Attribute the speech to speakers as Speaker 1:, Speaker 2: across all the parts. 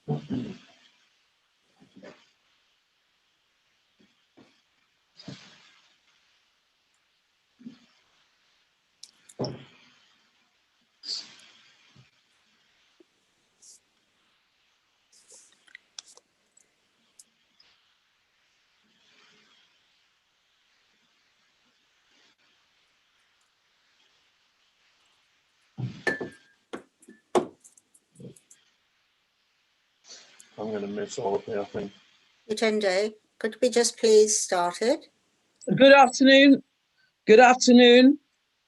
Speaker 1: I'm going to miss all of it, I think.
Speaker 2: Tunde, could we just please start it?
Speaker 3: Good afternoon. Good afternoon,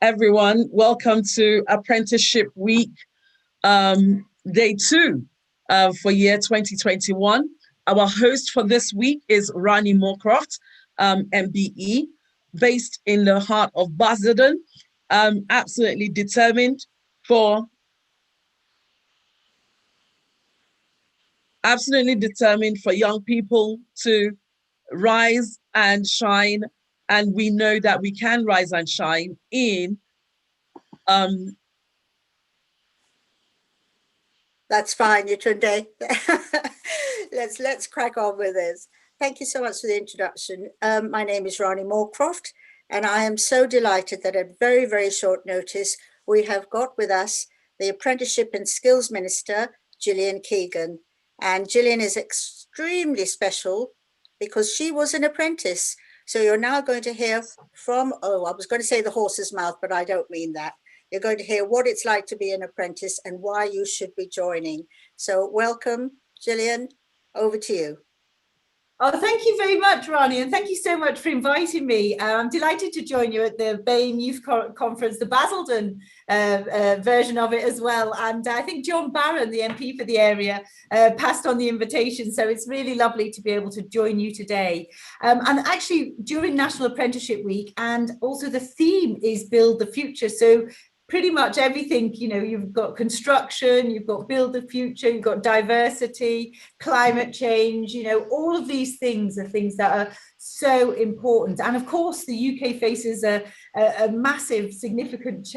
Speaker 3: everyone. Welcome to Apprenticeship Week, Day 2 for year 2021. Our host for this week is Rani Moorcroft, MBE, based in the heart of Basildon. Absolutely determined for young people to rise and shine, and we know that we can rise and shine in
Speaker 2: That's fine, Tunde. Let's crack on with this. Thank you so much for the introduction. My name is Rani Moorcroft, and I am so delighted that at very, very short notice, we have got with us the Apprenticeship and Skills Minister, Gillian Keegan. And Gillian is extremely special because she was an apprentice. So you're now going to hear from, I was going to say the horse's mouth, but I don't mean that. You're going to hear what it's like to be an apprentice and why you should be joining. So welcome, Gillian, over to you.
Speaker 4: Oh, thank you very much, Rani, and thank you so much for inviting me. I'm delighted to join you at the BAME Youth Conference, the Basildon version of it as well. And I think John Barron, the MP for the area, passed on the invitation. So it's really lovely to be able to join you today. And actually, during National Apprenticeship Week, and also the theme is Build the Future. So pretty much everything, you know, you've got construction, you've got build the future, you've got diversity, climate change, you know, all of these things are things that are so important. And of course, the UK faces a massive, significant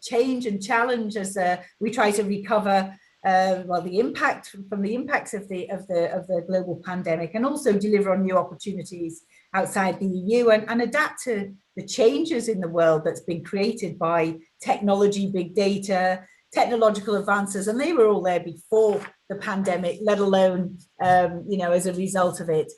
Speaker 4: change and challenge as we try to recover the impacts of the global pandemic, and also deliver on new opportunities outside the EU and adapt to the changes in the world that's been created by technology, big data, technological advances, and they were all there before the pandemic, let alone as a result of it.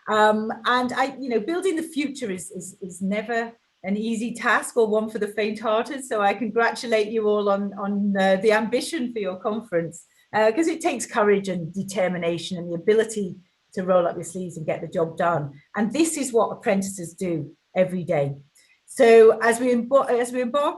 Speaker 4: Building the future is never an easy task or one for the faint-hearted. So I congratulate you all on the ambition for your conference, because it takes courage and determination and the ability to roll up your sleeves and get the job done. And this is what apprentices do every day. So as we embark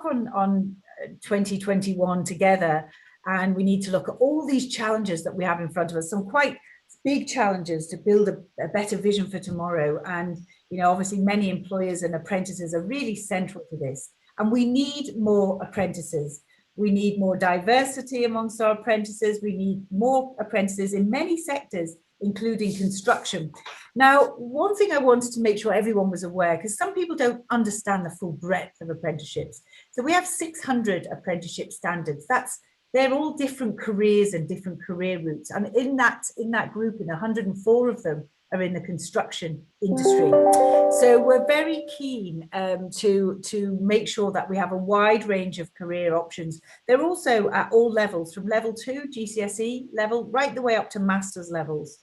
Speaker 4: on 2021 together, and we need to look at all these challenges that we have in front of us, some quite big challenges to build a better vision for tomorrow. And, you know, obviously many employers and apprentices are really central to this. And we need more apprentices. We need more diversity amongst our apprentices. We need more apprentices in many sectors, including construction. Now, one thing I wanted to make sure everyone was aware, because some people don't understand the full breadth of apprenticeships. So we have 600 apprenticeship standards. They're all different careers and different career routes. And in that group, 104 of them are in the construction industry. So we're very keen to make sure that we have a wide range of career options. They're also at all levels, from level 2, GCSE level, right the way up to master's levels.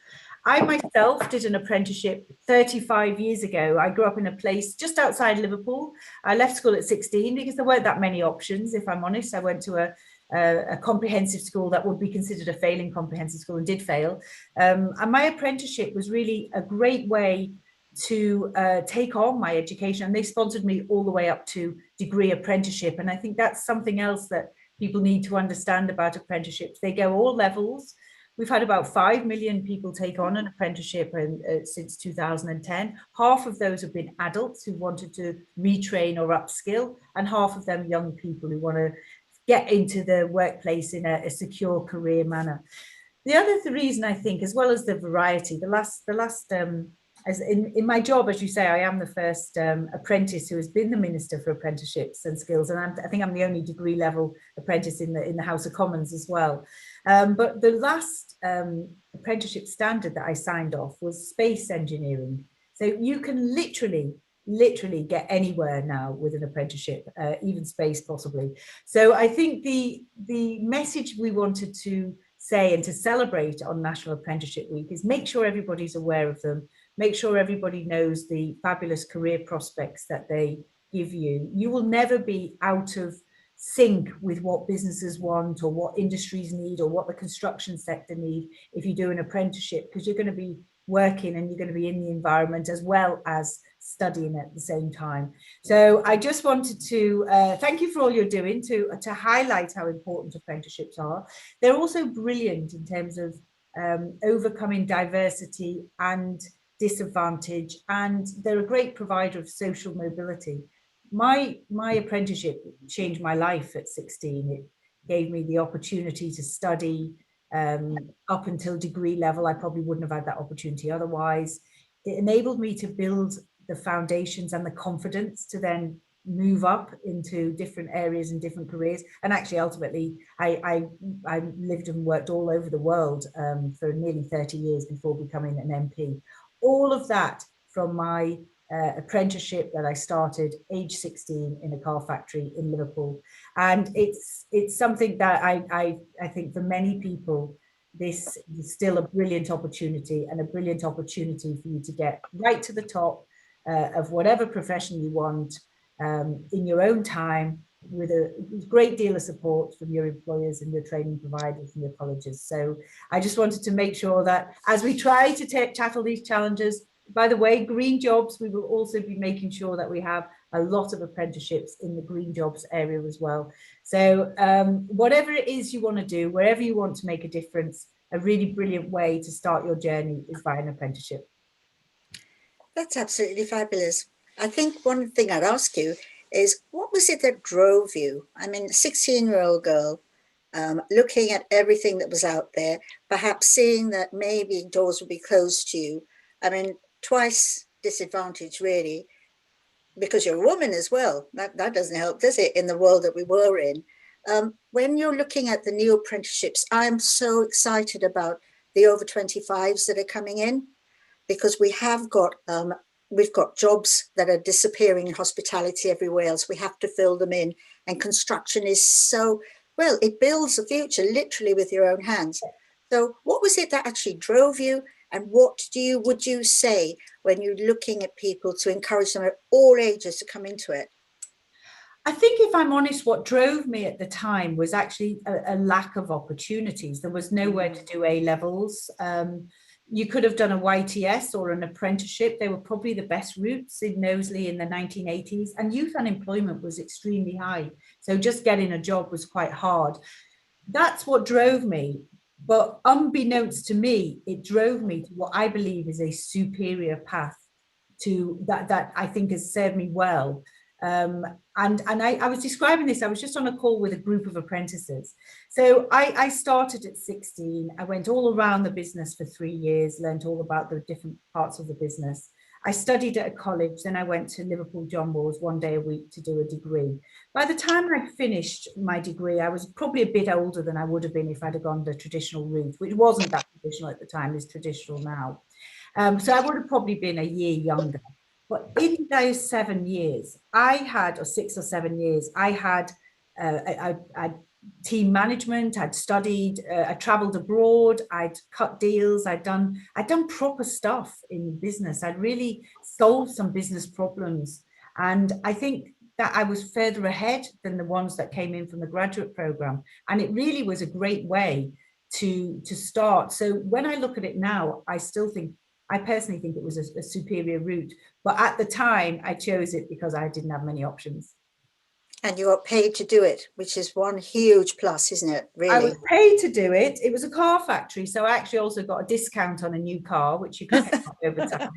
Speaker 4: I myself did an apprenticeship 35 years ago. I grew up in a place just outside Liverpool. I left school at 16 because there weren't that many options, if I'm honest. I went to a comprehensive school that would be considered a failing comprehensive school and did fail. And my apprenticeship was really a great way to take on my education. And they sponsored me all the way up to degree apprenticeship. And I think that's something else that people need to understand about apprenticeships. They go all levels. We've had about 5 million people take on an apprenticeship since 2010. Half of those have been adults who wanted to retrain or upskill, and half of them young people who want to get into the workplace in a secure career manner. The other reason, I think, as well as the variety, as in my job, as you say, I am the first apprentice who has been the Minister for Apprenticeships and Skills, and I think I'm the only degree level apprentice in the House of Commons as well. But the last apprenticeship standard that I signed off was space engineering. So you can literally get anywhere now with an apprenticeship, even space possibly. So I think the message we wanted to say and to celebrate on National Apprenticeship Week is make sure everybody's aware of them, make sure everybody knows the fabulous career prospects that they give you. You will never be out of sync with what businesses want or what industries need or what the construction sector need if you do an apprenticeship, because you're going to be working and you're going to be in the environment as well as studying at the same time. So I just wanted to thank you for all you're doing to highlight how important apprenticeships are. They're also brilliant in terms of overcoming diversity and disadvantage, and they're a great provider of social mobility. My apprenticeship changed my life at 16. It gave me the opportunity to study up until degree level. I probably wouldn't have had that opportunity otherwise. It enabled me to build the foundations and the confidence to then move up into different areas and different careers. And actually, ultimately, I lived and worked all over the world for nearly 30 years before becoming an MP. All of that from my apprenticeship that I started age 16 in a car factory in Liverpool. And it's something that I think for many people, this is still a brilliant opportunity and a brilliant opportunity for you to get right to the top of whatever profession you want in your own time, with a great deal of support from your employers and your training providers and your colleges. So I just wanted to make sure that as we try to tackle these challenges, by the way, green jobs, we will also be making sure that we have a lot of apprenticeships in the green jobs area as well. So whatever it is you want to do, wherever you want to make a difference, a really brilliant way to start your journey is by an apprenticeship.
Speaker 2: That's absolutely fabulous. I think one thing I'd ask you is, what was it that drove you? I mean, a 16-year-old girl, looking at everything that was out there, perhaps seeing that maybe doors would be closed to you. I mean, twice disadvantaged, really, because you're a woman as well. That doesn't help, does it, in the world that we were in? When you're looking at the new apprenticeships, I'm so excited about the over 25s that are coming in, because we have got we've got jobs that are disappearing in hospitality everywhere else. We have to fill them in, and construction is so, well, it builds the future literally with your own hands. So what was it that actually drove you, and what would you say when you're looking at people to encourage them at all ages to come into it?
Speaker 4: I think, if I'm honest, what drove me at the time was actually a lack of opportunities. There was nowhere to do A levels. You could have done a YTS or an apprenticeship. They were probably the best routes in Knowsley in the 1980s, and youth unemployment was extremely high. So just getting a job was quite hard. That's what drove me. But unbeknownst to me, it drove me to what I believe is a superior path to that I think has served me well. And I was describing this, I was just on a call with a group of apprentices. So I started at 16, I went all around the business for 3 years, learned all about the different parts of the business. I studied at a college, then I went to Liverpool John Moores 1 day a week to do a degree. By the time I finished my degree, I was probably a bit older than I would have been if I'd have gone the traditional route, which wasn't that traditional at the time, it's traditional now. So I would have probably been a year younger. But in those 7 years, I had, or 6 or 7 years, I had team management, I'd studied, I traveled abroad, I'd cut deals, I'd done proper stuff in business. I'd really solved some business problems. And I think that I was further ahead than the ones that came in from the graduate program. And it really was a great way to start. So when I look at it now, I personally think it was a superior route, but at the time I chose it because I didn't have many options.
Speaker 2: And you got paid to do it, which is one huge plus, isn't it? Really,
Speaker 4: I was paid to do it. It was a car factory, so I actually also got a discount on a new car, which you can get over time.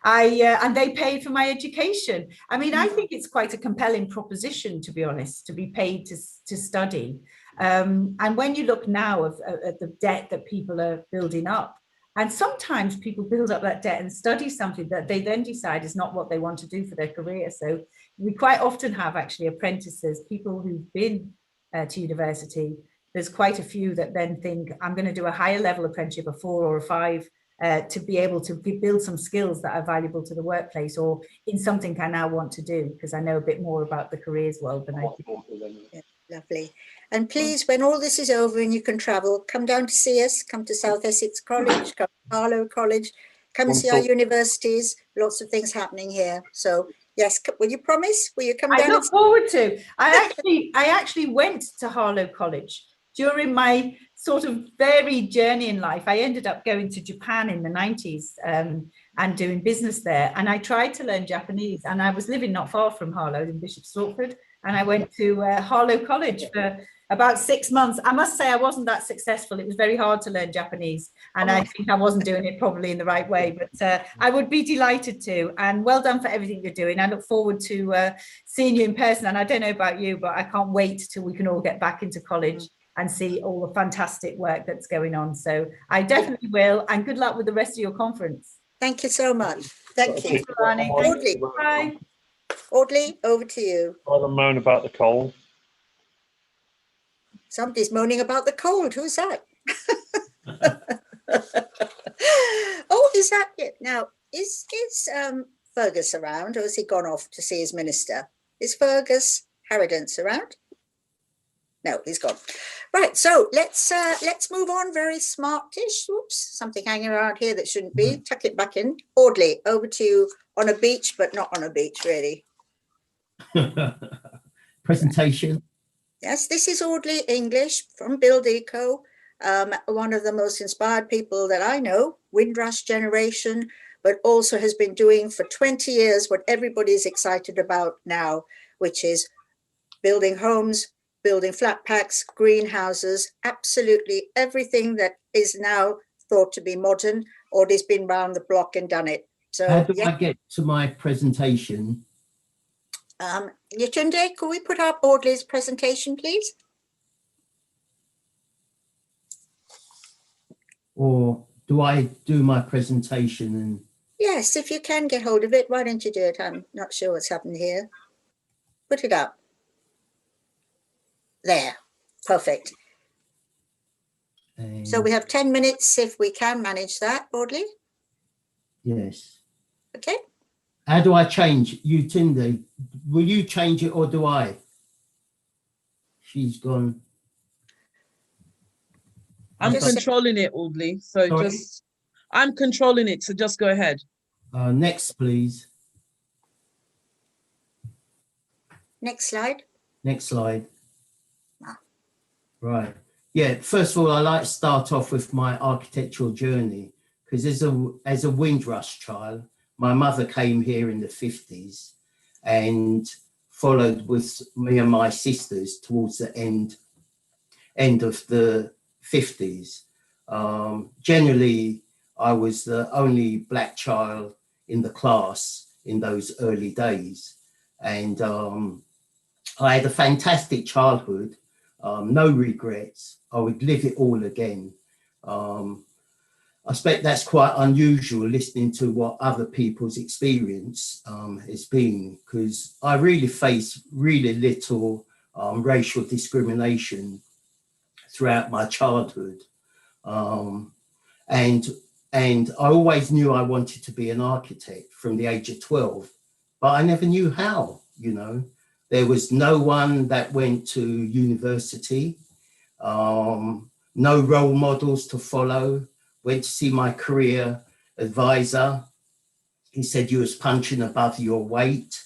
Speaker 4: And they paid for my education. I mean, I think it's quite a compelling proposition, to be honest, to be paid to study. And when you look now at the debt that people are building up, and sometimes people build up that debt and study something that they then decide is not what they want to do for their career. So we quite often have actually apprentices, people who've been to university, there's quite a few that then think, I'm going to do a higher level apprenticeship, a 4 or a 5, to be able to build some skills that are valuable to the workplace or in something I now want to do, because I know a bit more about the careers world than I do.
Speaker 2: Yeah, lovely. And please, when all this is over and you can travel, come down to see us, come to South Essex College, come to Harlow College, come and see our universities, lots of things happening here. So yes, will you promise? Will you come down?
Speaker 4: I look forward to. I actually went to Harlow College during my sort of varied journey in life. I ended up going to Japan in the 90s and doing business there. And I tried to learn Japanese, and I was living not far from Harlow in Bishop Stortford. And I went to Harlow College for about 6 months. I must say I wasn't that successful. It was very hard to learn Japanese, and I think I wasn't doing it probably in the right way, but I would be delighted to. And well done for everything you're doing. I look forward to seeing you in person. And I don't know about you, but I can't wait till we can all get back into college and see all the fantastic work that's going on. So I definitely will. And good luck with the rest of your conference.
Speaker 2: Thank you so much. Thank you.
Speaker 4: Rani.
Speaker 2: Audley.
Speaker 4: Bye.
Speaker 2: Audley, over to you.
Speaker 1: I don't moan about the cold.
Speaker 2: Somebody's moaning about the cold. Who's that? Oh, is that it? Now, is Fergus around, or has he gone off to see his minister? Is Fergus Harridance around? No, he's gone. Right, so let's move on. Very smartish. Oops, something hanging around here that shouldn't be. Tuck it back in. Audley, over to you. On a beach, but not on a beach, really.
Speaker 5: Presentation.
Speaker 2: Yes, this is Audley English from Build Eco, one of the most inspired people that I know, Windrush generation, but also has been doing for 20 years what everybody is excited about now, which is building homes, building flat packs, greenhouses, absolutely everything that is now thought to be modern. Audley's been round the block and done it. So
Speaker 5: how do I get to my presentation?
Speaker 2: Yatunde, could we put up Audley's presentation, please?
Speaker 5: Or do I do my presentation and...
Speaker 2: Yes, if you can get hold of it, why don't you do it? I'm not sure what's happened here. Put it up. There, perfect. So we have 10 minutes if we can manage that, Audley.
Speaker 5: Yes.
Speaker 2: Okay.
Speaker 5: How do I change? You, Tindy, will you change it or do I? She's gone.
Speaker 3: I'm
Speaker 2: Just
Speaker 3: controlling it, Audley. So
Speaker 5: Sorry?
Speaker 3: I'm controlling it. So just go ahead.
Speaker 5: Next, please.
Speaker 2: Next slide.
Speaker 5: Next slide. Right. Yeah, first of all, I like to start off with my architectural journey, because as a Windrush child, my mother came here in the 50s and followed with me and my sisters towards the end of the 50s. Generally, I was the only black child in the class in those early days. And I had a fantastic childhood, no regrets. I would live it all again. I expect that's quite unusual listening to what other people's experience has been, because I really faced really little racial discrimination throughout my childhood. And I always knew I wanted to be an architect from the age of 12, but I never knew how, you know. There was no one that went to university, no role models to follow. Went to see my career advisor. He said you was punching above your weight.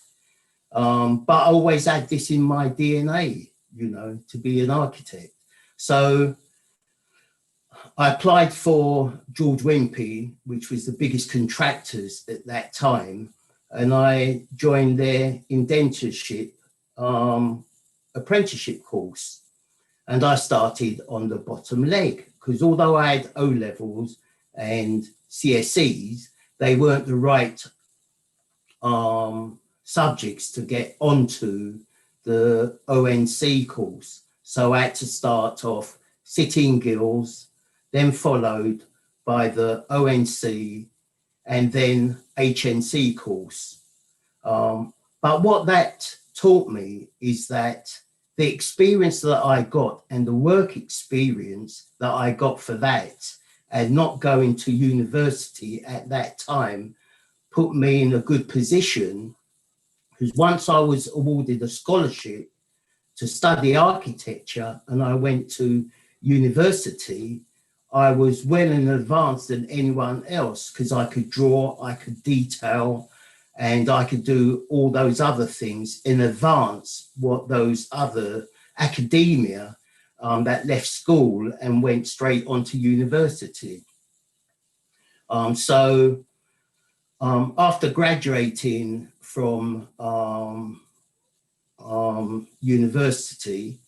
Speaker 5: But I always had this in my DNA, you know, to be an architect. So I applied for George Wimpey, which was the biggest contractors at that time. And I joined their indentureship apprenticeship course. And I started on the bottom leg, because although I had O-levels and CSEs, they weren't the right subjects to get onto the ONC course. So I had to start off Sitting Gills, then followed by the ONC and then HNC course. But what that taught me is that the experience that I got and the work experience that I got for that, and not going to university at that time, put me in a good position, because once I was awarded a scholarship to study architecture and I went to university, I was well in advance than anyone else, because I could draw, I could detail, and I could do all those other things in advance what those other academia that left school and went straight onto university. So after graduating from university,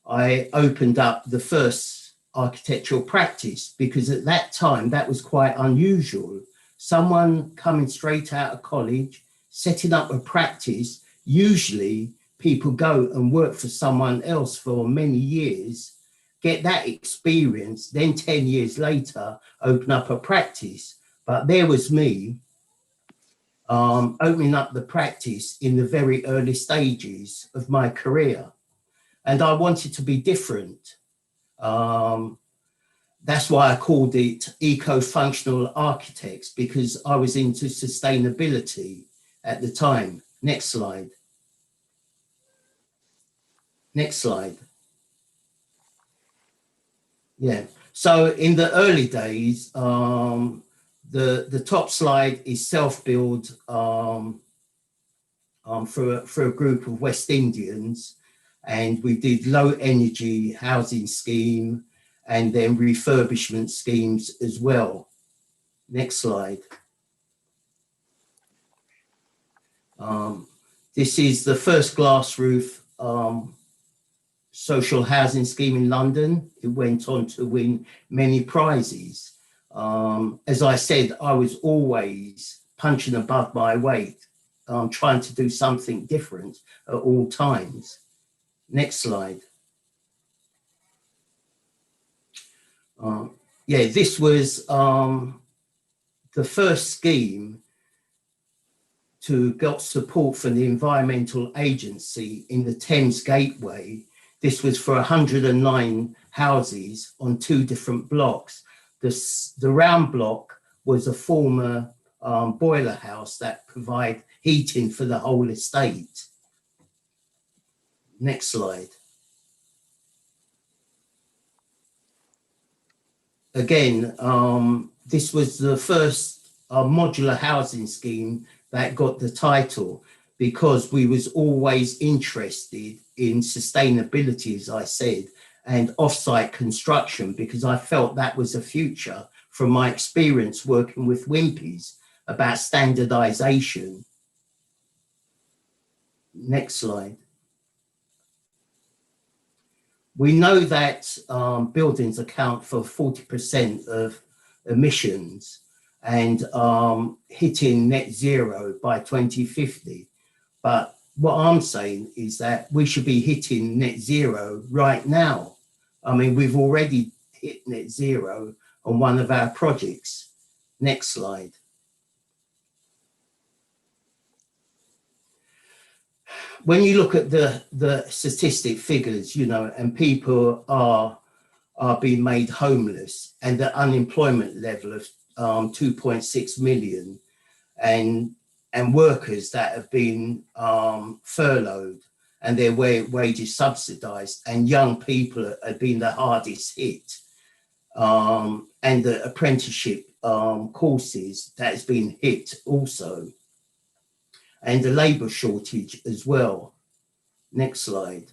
Speaker 5: I opened up the first architectural practice, because at that time that was quite unusual. Someone coming straight out of college, setting up a practice, usually people go and work for someone else for many years, get that experience, then 10 years later, open up a practice. But there was me opening up the practice in the very early stages of my career. And I wanted to be different. That's why I called it eco-functional architects, because I was into sustainability at the time. Next slide. Next slide. Yeah. So in the early days, the top slide is self-build for a group of West Indians, and we did low energy housing scheme and then refurbishment schemes as well. Next slide. This is the first glass roof social housing scheme in London. It went on to win many prizes. As I said, I was always punching above my weight, trying to do something different at all times. Next slide. Yeah, this was the first scheme to get support from the Environmental Agency in the Thames Gateway. This was for 109 houses on 2 different blocks. The round block was a former boiler house that provide heating for the whole estate. Next slide. Again, this was the first modular housing scheme that got the title, because we was always interested in sustainability, as I said, and off-site construction, because I felt that was a future from my experience working with Wimpy's about standardization. Next slide. We know that buildings account for 40% of emissions, and hitting net zero by 2050. But what I'm saying is that we should be hitting net zero right now. I mean, we've already hit net zero on one of our projects. Next slide. When you look at the statistic figures, you know, and people are being made homeless, and the unemployment level of 2.6 million, and workers that have been furloughed and their wages subsidized, and young people have been the hardest hit, and the apprenticeship courses that has been hit also, and the labour shortage as well. Next slide.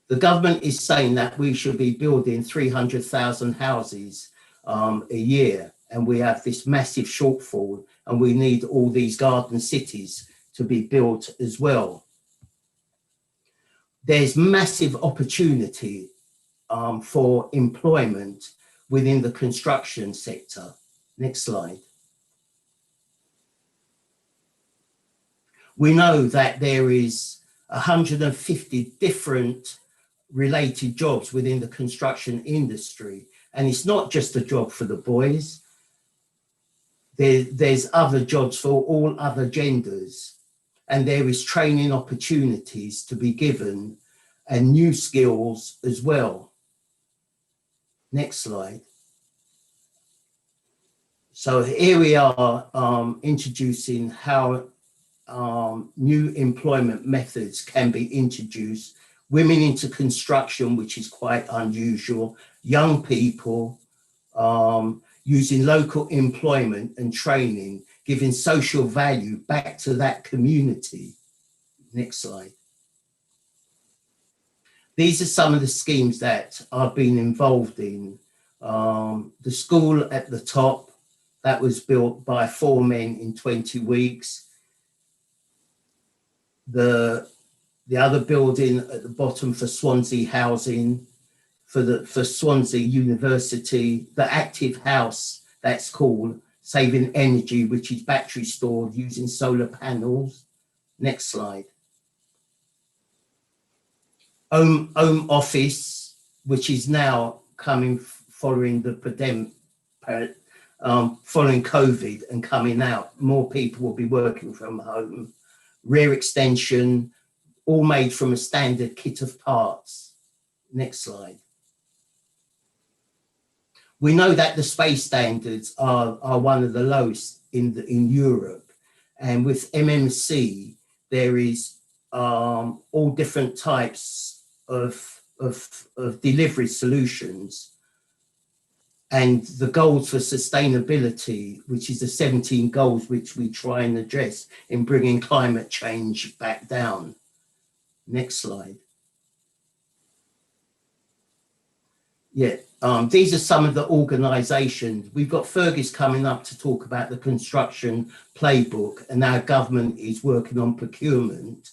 Speaker 5: The government is saying that we should be building 300,000 houses a year, and we have this massive shortfall, and we need all these garden cities to be built as well. There's massive opportunity for employment within the construction sector. Next slide. We know that there is 150 different related jobs within the construction industry, and it's not just a job for the boys. There's other jobs for all other genders. and there is training opportunities to be given and new skills as well. Next slide. So here we are introducing how new employment methods can be introduced. Women into construction, which is quite unusual. Young people using local employment and training, giving social value back to that community. Next slide. These are some of the schemes that I've been involved in. The school at the top, that was built by 4 men in 20 weeks. The other building at the bottom for Swansea Housing, for Swansea University, the active house, that's called Saving Energy, which is battery stored using solar panels. Next slide. Home office, which is now coming following the pandemic, following COVID and coming out. More people will be working from home. Rear extension, all made from a standard kit of parts. Next slide. We know that the space standards are one of the lowest in Europe, and with MMC there is all different types of delivery solutions, and the goals for sustainability, which is the 17 goals which we try and address in bringing climate change back down. Next slide. Yeah, these are some of the organisations. We've got Fergus coming up to talk about the construction playbook, and our government is working on procurement.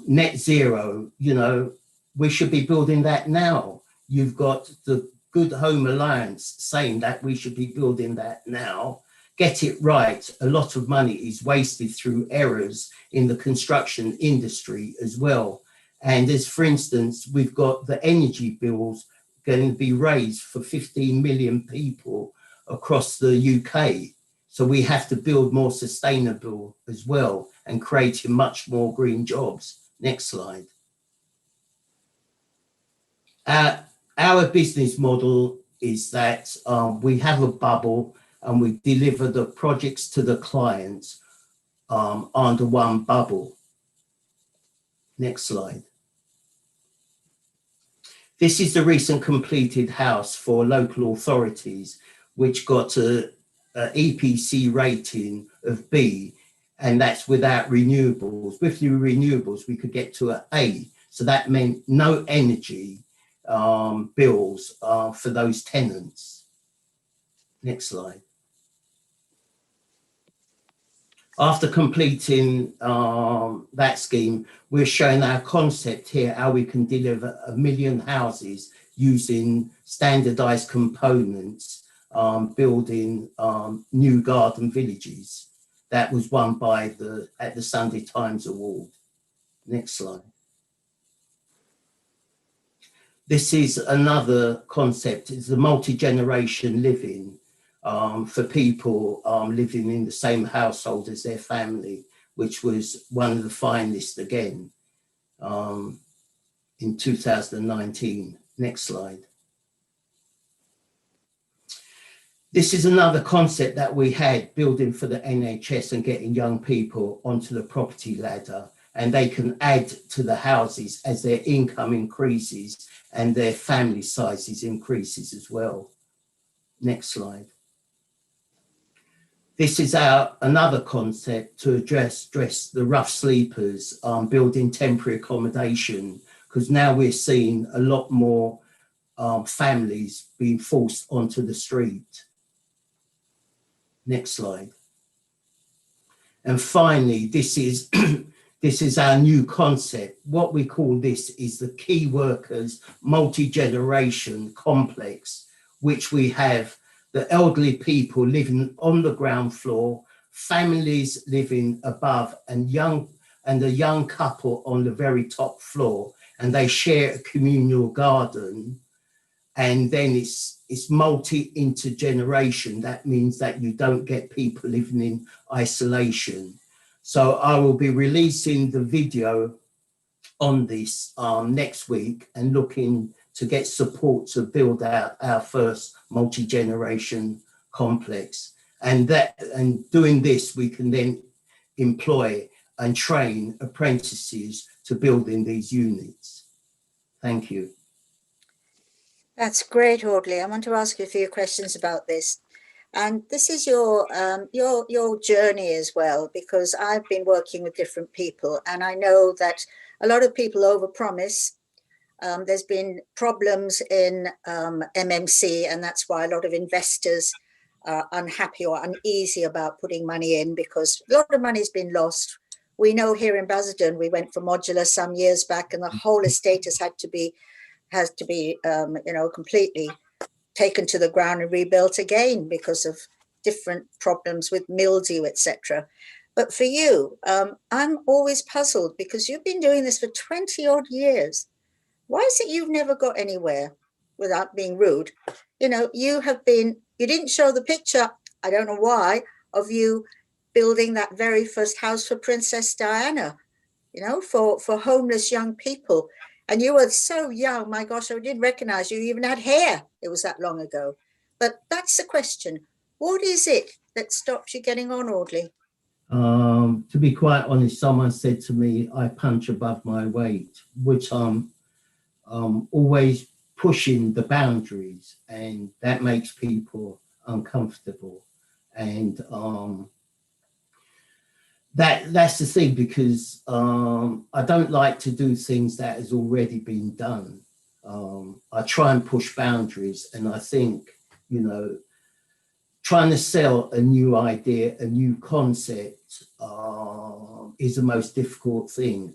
Speaker 5: Net zero, you know, we should be building that now. You've got the Good Home Alliance saying that we should be building that now. Get it right. A lot of money is wasted through errors in the construction industry as well. And as for instance, we've got the energy bills going to be raised for 15 million people across the UK. So we have to build more sustainable as well and creating much more green jobs. Next slide. Our business model is that we have a bubble and we deliver the projects to the clients under one bubble. Next slide. This is the recent completed house for local authorities, which got a EPC rating of B, and that's without renewables. With the renewables, we could get to an A. So that meant no energy bills for those tenants. Next slide. After completing that scheme, we're showing our concept here, how we can deliver 1 million houses using standardized components, building new garden villages. That was won by at the Sunday Times Award. Next slide. This is another concept. It's the multi-generation living for people living in the same household as their family, which was one of the finalists again in 2019. Next slide. This is another concept that we had, building for the NHS and getting young people onto the property ladder, and they can add to the houses as their income increases and their family sizes increases as well. Next slide. This is another concept to address the rough sleepers, building temporary accommodation, because now we're seeing a lot more families being forced onto the street. Next slide. And finally, this is this is our new concept. What we call this is the key workers multi-generation complex, which we have the elderly people living on the ground floor, families living above, and a young couple on the very top floor, and they share a communal garden. And then it's multi-intergeneration. That means that you don't get people living in isolation. So I will be releasing the video on this next week and looking to get support to build out our first multi-generation complex. And doing this, we can then employ and train apprentices to build in these units. Thank you.
Speaker 2: That's great, Audley. I want to ask you a few questions about this. And this is your journey as well, because I've been working with different people, and I know that a lot of people overpromise. There's been problems in MMC, and that's why a lot of investors are unhappy or uneasy about putting money in, because a lot of money has been lost. We know here in Basildon, we went for modular some years back, and the whole estate has to be completely taken to the ground and rebuilt again because of different problems with mildew, etc. But for you, I'm always puzzled, because you've been doing this for 20 odd years. Why is it you've never got anywhere? Without being rude, you didn't show the picture, I don't know why, of you building that very first house for Princess Diana, for homeless young people. And you were so young, my gosh, I didn't recognize you even had hair. It was that long ago. But that's the question. What is it that stops you getting on, Audley?
Speaker 5: To be quite honest, someone said to me, I punch above my weight, which I'm always pushing the boundaries, and that makes people uncomfortable. And that's the thing, because I don't like to do things that has already been done. I try and push boundaries, and I think, trying to sell a new idea, a new concept is the most difficult thing.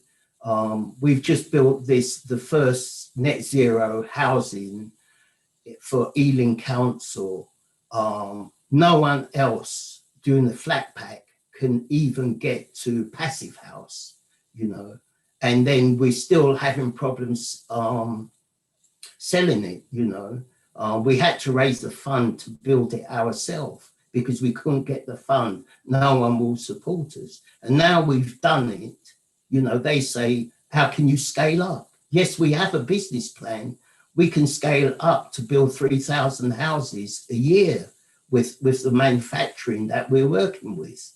Speaker 5: We've just built the first net zero housing for Ealing Council. No one else doing the flat pack can even get to passive house, and then we're still having problems selling it, we had to raise the fund to build it ourselves because we couldn't get the fund. No one will support us. And now we've done it, they say, how can you scale up? Yes, we have a business plan. We can scale up to build 3,000 houses a year with the manufacturing that we're working with.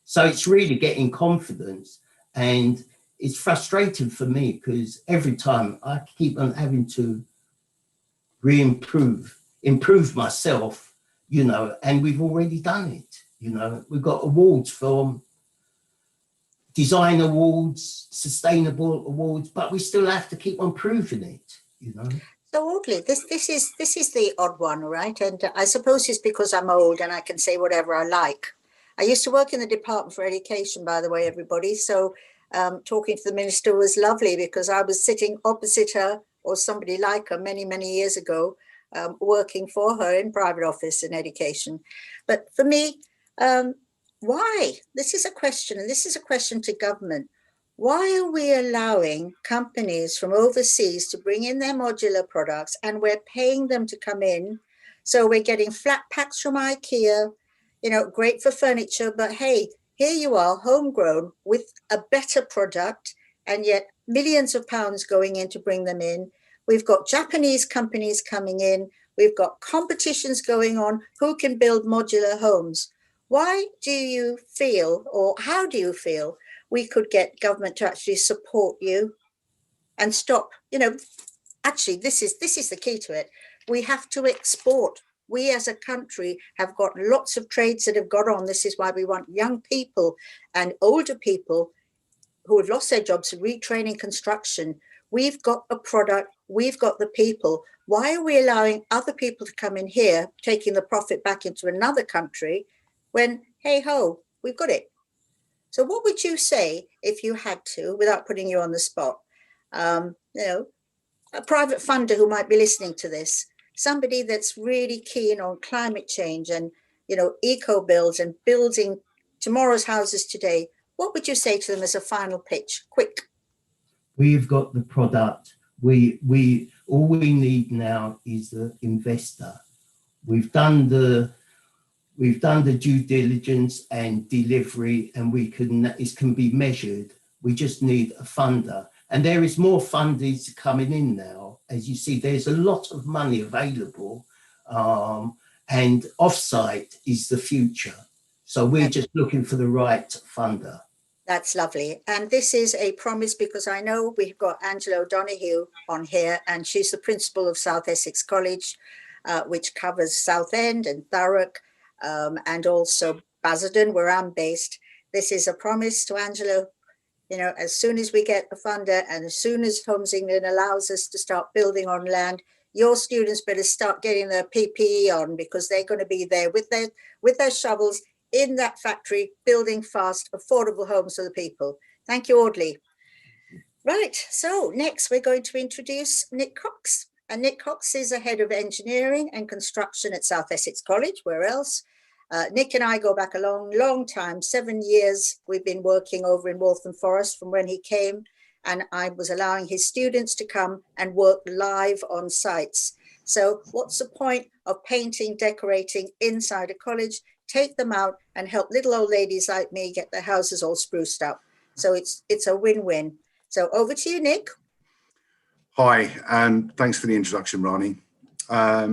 Speaker 5: So it's really getting confidence, and it's frustrating for me because every time I keep on having to improve myself, and we've already done it. We've got awards from design awards, sustainable awards, but we still have to keep on proving it.
Speaker 2: So Audley, this is the odd one, right? And I suppose it's because I'm old and I can say whatever I like. I used to work in the Department for Education, by the way, everybody. So talking to the minister was lovely because I was sitting opposite her or somebody like her many, many years ago, working for her in private office in education. But for me, why? This is a question, and this is a question to government. Why are we allowing companies from overseas to bring in their modular products, and we're paying them to come in? So we're getting flat packs from IKEA, great for furniture, but hey, here you are, homegrown with a better product, and yet millions of pounds going in to bring them in. We've got Japanese companies coming in. We've got competitions going on. Who can build modular homes? Why do you feel, or how do you feel, we could get government to actually support you and stop? Actually, this is the key to it. We have to export. We as a country have got lots of trades that have got on. This is why we want young people and older people who have lost their jobs retraining construction. We've got a product, we've got the people. Why are we allowing other people to come in here, taking the profit back into another country when, hey ho, we've got it? So what would you say if you had to, without putting you on the spot, a private funder who might be listening to this, somebody that's really keen on climate change and, eco builds and building tomorrow's houses today, what would you say to them as a final pitch? Quick.
Speaker 5: We've got the product. All we need now is the investor. We've done we've done the due diligence and delivery, and it can be measured. We just need a funder. And there is more funders coming in now. As you see, there's a lot of money available, and offsite is the future. So we're just looking for the right funder.
Speaker 2: That's lovely. And this is a promise, because I know we've got Angela O'Donoghue on here, and she's the principal of South Essex College, which covers Southend and Thurrock, and also Basildon, where I'm based. This is a promise to Angela. You know, as soon as we get a funder and as soon as Homes England allows us to start building on land, your students better start getting their PPE on, because they're going to be there with their shovels in that factory, building fast, affordable homes for the people. Thank you, Audley. Right, so next we're going to introduce Nick Cox. And Nick Cox is the head of engineering and construction at South Essex College. Where else? Nick and I go back a long time, 7 years. We've been working over in Waltham Forest from when he came, and I was allowing his students to come and work live on sites. So what's the point of painting, decorating inside a college? Take them out and help little old ladies like me get their houses all spruced up. So it's a win-win. So over to you, Nick.
Speaker 6: Hi, and thanks for the introduction, Rani. A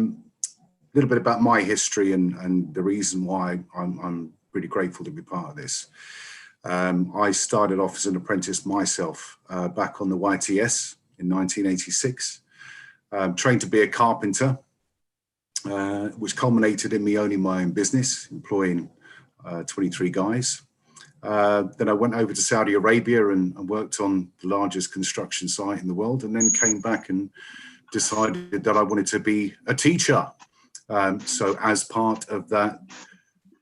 Speaker 6: little bit about my history and the reason why I'm really grateful to be part of this. I started off as an apprentice myself back on the YTS in 1986, trained to be a carpenter, which culminated in me owning my own business, employing 23 guys. Then I went over to Saudi Arabia and worked on the largest construction site in the world, and then came back and decided that I wanted to be a teacher. So as part of that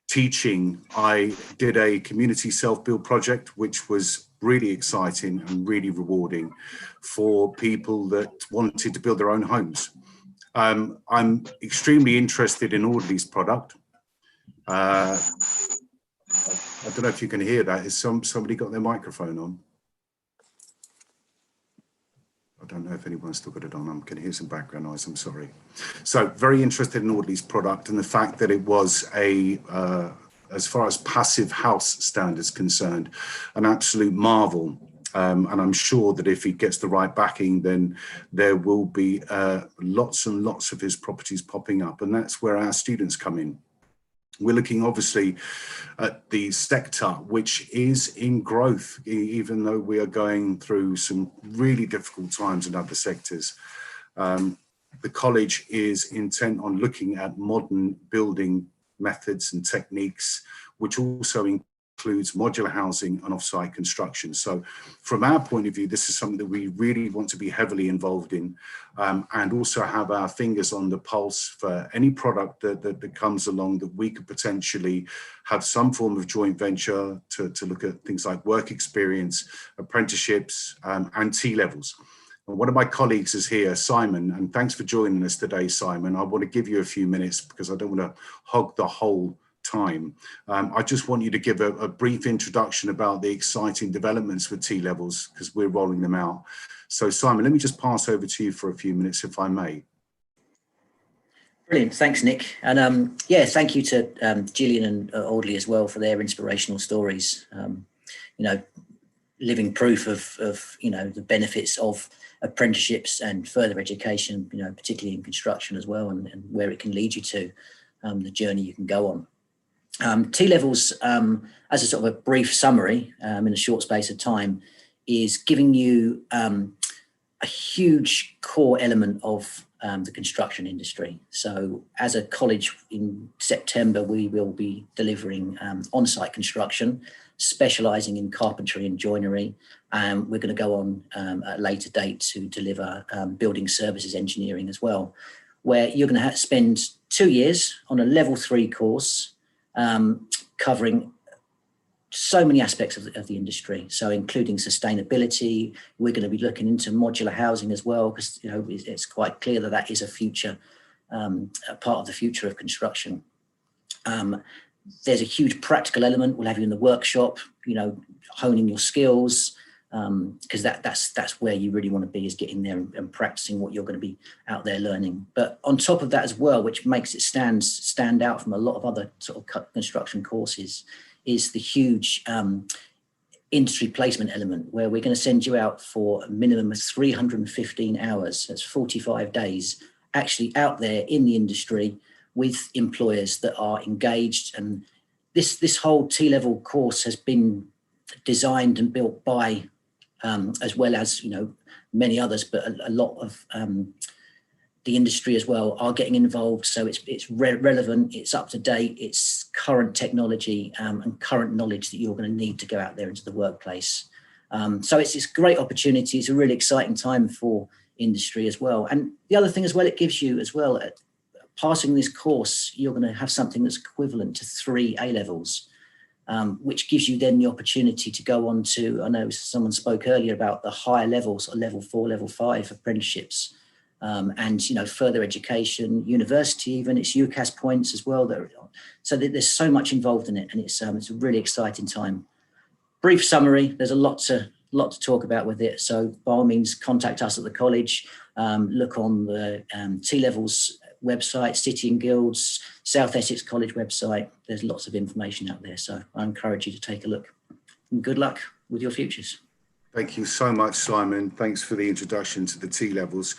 Speaker 6: teaching, I did a community self-build project, which was really exciting and really rewarding for people that wanted to build their own homes. I'm extremely interested in Audley's product. I don't know if you can hear that. Has somebody got their microphone on? I don't know if anyone's still got it on. I can hear some background noise, I'm sorry. So very interested in Audley's product, and the fact that it was as far as passive house standards concerned, an absolute marvel. And I'm sure that if he gets the right backing, then there will be lots and lots of his properties popping up. And that's where our students come in. We're looking obviously at the sector, which is in growth, even though we are going through some really difficult times in other sectors. The college is intent on looking at modern building methods and techniques, which also includes modular housing and off-site construction. So from our point of view, this is something that we really want to be heavily involved in, and also have our fingers on the pulse for any product that comes along that we could potentially have some form of joint venture to look at things like work experience, apprenticeships, and T-levels. And one of my colleagues is here, Simon, and thanks for joining us today, Simon. I want to give you a few minutes because I don't want to hog the whole time. I just want you to give a brief introduction about the exciting developments with T-levels, because we're rolling them out. So Simon, let me just pass over to you for a few minutes, if I may.
Speaker 7: Brilliant, thanks Nick. And yeah, thank you to Gillian and Audley as well for their inspirational stories. You know, living proof of you know, the benefits of apprenticeships and further education, you know, particularly in construction as well, and where it can lead you to, the journey you can go on. T-levels, as a sort of a brief summary in a short space of time, is giving you a huge core element of the construction industry. So as a college in September, we will be delivering on-site construction, specialising in carpentry and joinery. We're going to go on at a later date to deliver building services engineering as well, where you're going to spend 2 years on a level 3 course, covering so many aspects of the industry. So including sustainability, we're going to be looking into modular housing as well, because you know it's quite clear that that is a future, a part of the future of construction. There's a huge practical element. We'll have you in the workshop, you know, honing your skills, because that's where you really want to be, is getting there and practicing what you're going to be out there learning. But on top of that as well, which makes it stand out from a lot of other sort of construction courses, is the huge industry placement element, where we're going to send you out for a minimum of 315 hours. That's 45 days actually out there in the industry with employers that are engaged. And this whole T-level course has been designed and built by, as well as, you know, many others, but a lot of the industry as well are getting involved. So it's relevant, it's up to date, it's current technology and current knowledge that you're going to need to go out there into the workplace. So it's a great opportunity. It's a really exciting time for industry as well. And the other thing as well, it gives you as well, passing this course, you're going to have something that's equivalent to 3 A-levels, which gives you then the opportunity to go on to, I know someone spoke earlier about the higher levels, level 4, level 5 apprenticeships, and, you know, further education, university, even it's UCAS points as well. So there's so much involved in it, and it's a really exciting time. Brief summary, there's a lot to talk about with it. So by all means, contact us at the college, look on the T-Levels website, City and Guilds, South Essex College website. There's lots of information out there. So I encourage you to take a look. And good luck with your futures.
Speaker 6: Thank you so much, Simon. Thanks for the introduction to the T-Levels.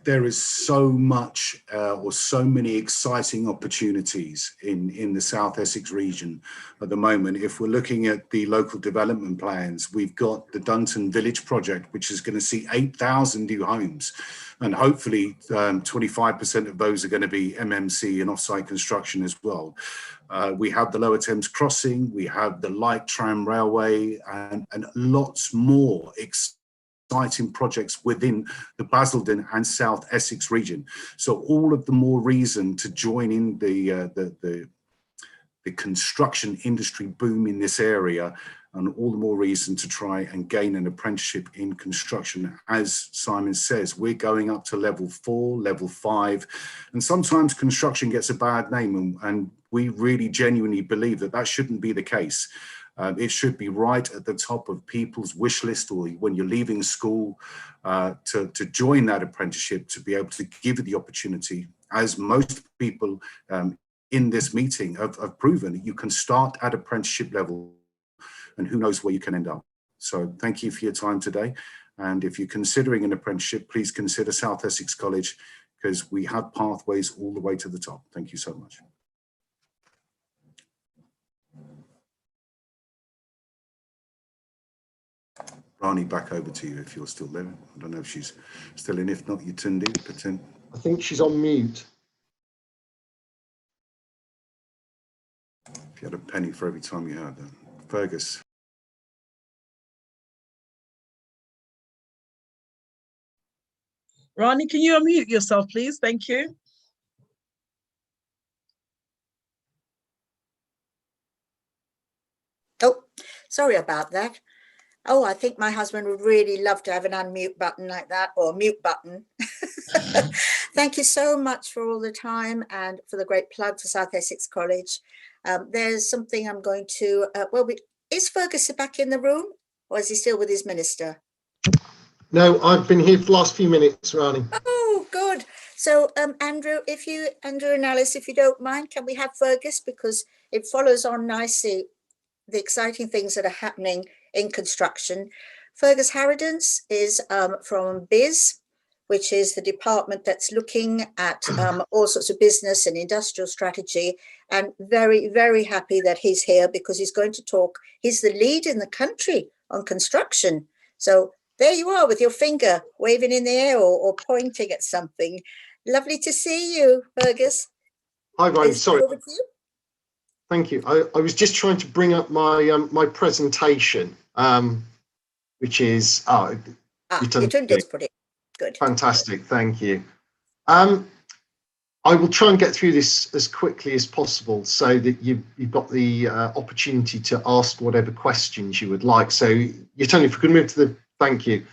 Speaker 6: There is so much or so many exciting opportunities in the South Essex region at the moment. If we're looking at the local development plans, we've got the Dunton Village project, which is going to see 8,000 new homes. And hopefully 25% of those are going to be MMC and offsite construction as well. We have the Lower Thames Crossing, we have the light tram railway, and lots more exciting projects within the Basildon and South Essex region. So all of the more reason to join in the construction industry boom in this area, and all the more reason to try and gain an apprenticeship in construction. As Simon says, we're going up to level 4, level 5, and sometimes construction gets a bad name, and we really genuinely believe that that shouldn't be the case. It should be right at the top of people's wish list, or when you're leaving school, to join that apprenticeship, to be able to give you the opportunity, as most people in this meeting have proven. You can start at apprenticeship level, and who knows where you can end up. So thank you for your time today. And if you're considering an apprenticeship, please consider South Essex College, because we have pathways all the way to the top. Thank you so much. Rani, back over to you if you're still there. I don't know if she's still in. If not, you Tundi, pretend.
Speaker 1: I think she's on mute.
Speaker 6: If you had a penny for every time you heard that. Fergus.
Speaker 3: Rani, can you unmute yourself, please? Thank you.
Speaker 2: Oh, sorry about that. Oh, I think my husband would really love to have an unmute button like that, or a mute button. Thank you so much for all the time and for the great plug for South Essex College. There's something I'm going to, is Fergus back in the room, or is he still with his minister?
Speaker 1: No, I've been here for the last few minutes, Rani.
Speaker 2: Oh, good. So, Andrew and Alice, if you don't mind, can we have Fergus? Because it follows on nicely the exciting things that are happening in construction. Fergus Harridans is from BIS, which is the department that's looking at all sorts of business and industrial strategy, and very, very happy that he's here, because he's going to talk. He's the lead in the country on construction. So there you are with your finger waving in the air or pointing at something. Lovely to see you, Fergus.
Speaker 1: Hi, Rani. Sorry.
Speaker 2: Over to you.
Speaker 1: Thank you. I was just trying to bring up my my presentation, which is
Speaker 2: You turned it, put it. Good.
Speaker 1: Fantastic. Thank you. I will try and get through this as quickly as possible, so that you've got the opportunity to ask whatever questions you would like. So, Tony, if we could move to the thank you.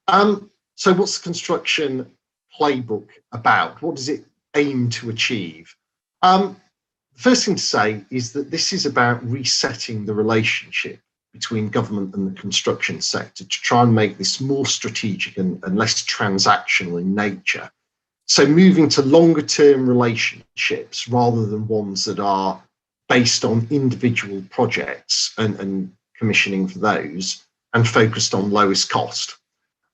Speaker 1: So, what's the construction playbook about? What does it aim to achieve? First thing to say is that this is about resetting the relationship between government and the construction sector to try and make this more strategic and less transactional in nature. So moving to longer term relationships rather than ones that are based on individual projects and commissioning for those, and focused on lowest cost.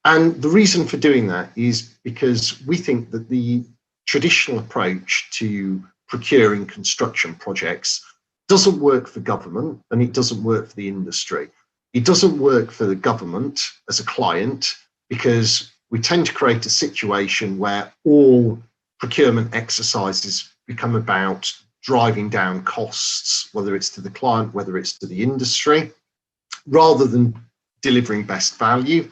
Speaker 1: And the reason for doing that is because we think that the traditional approach to procuring construction projects doesn't work for government, and it doesn't work for the industry. It doesn't work for the government as a client because we tend to create a situation where all procurement exercises become about driving down costs, whether it's to the client, whether it's to the industry, rather than delivering best value.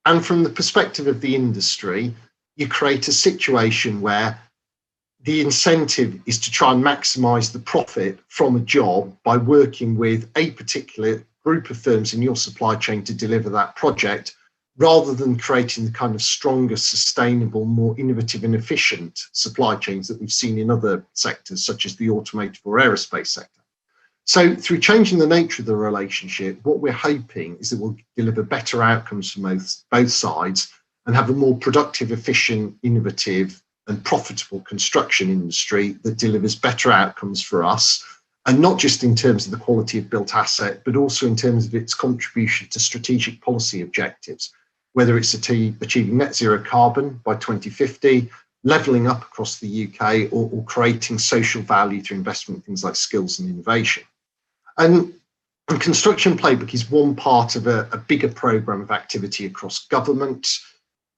Speaker 1: And from the perspective of the industry, you create a situation where the incentive is to try and maximize the profit from a job by working with a particular group of firms in your supply chain to deliver that project, rather than creating the kind of stronger, sustainable, more innovative and efficient supply chains that we've seen in other sectors, such as the automotive or aerospace sector. So through changing the nature of the relationship, what we're hoping is that we'll deliver better outcomes from both sides and have a more productive, efficient, innovative and profitable construction industry that delivers better outcomes for us, and not just in terms of the quality of built asset, but also in terms of its contribution to strategic policy objectives, whether it's achieving net zero carbon by 2050, levelling up across the UK, or creating social value through investment in things like skills and innovation. And Construction Playbook is one part of a bigger programme of activity across government,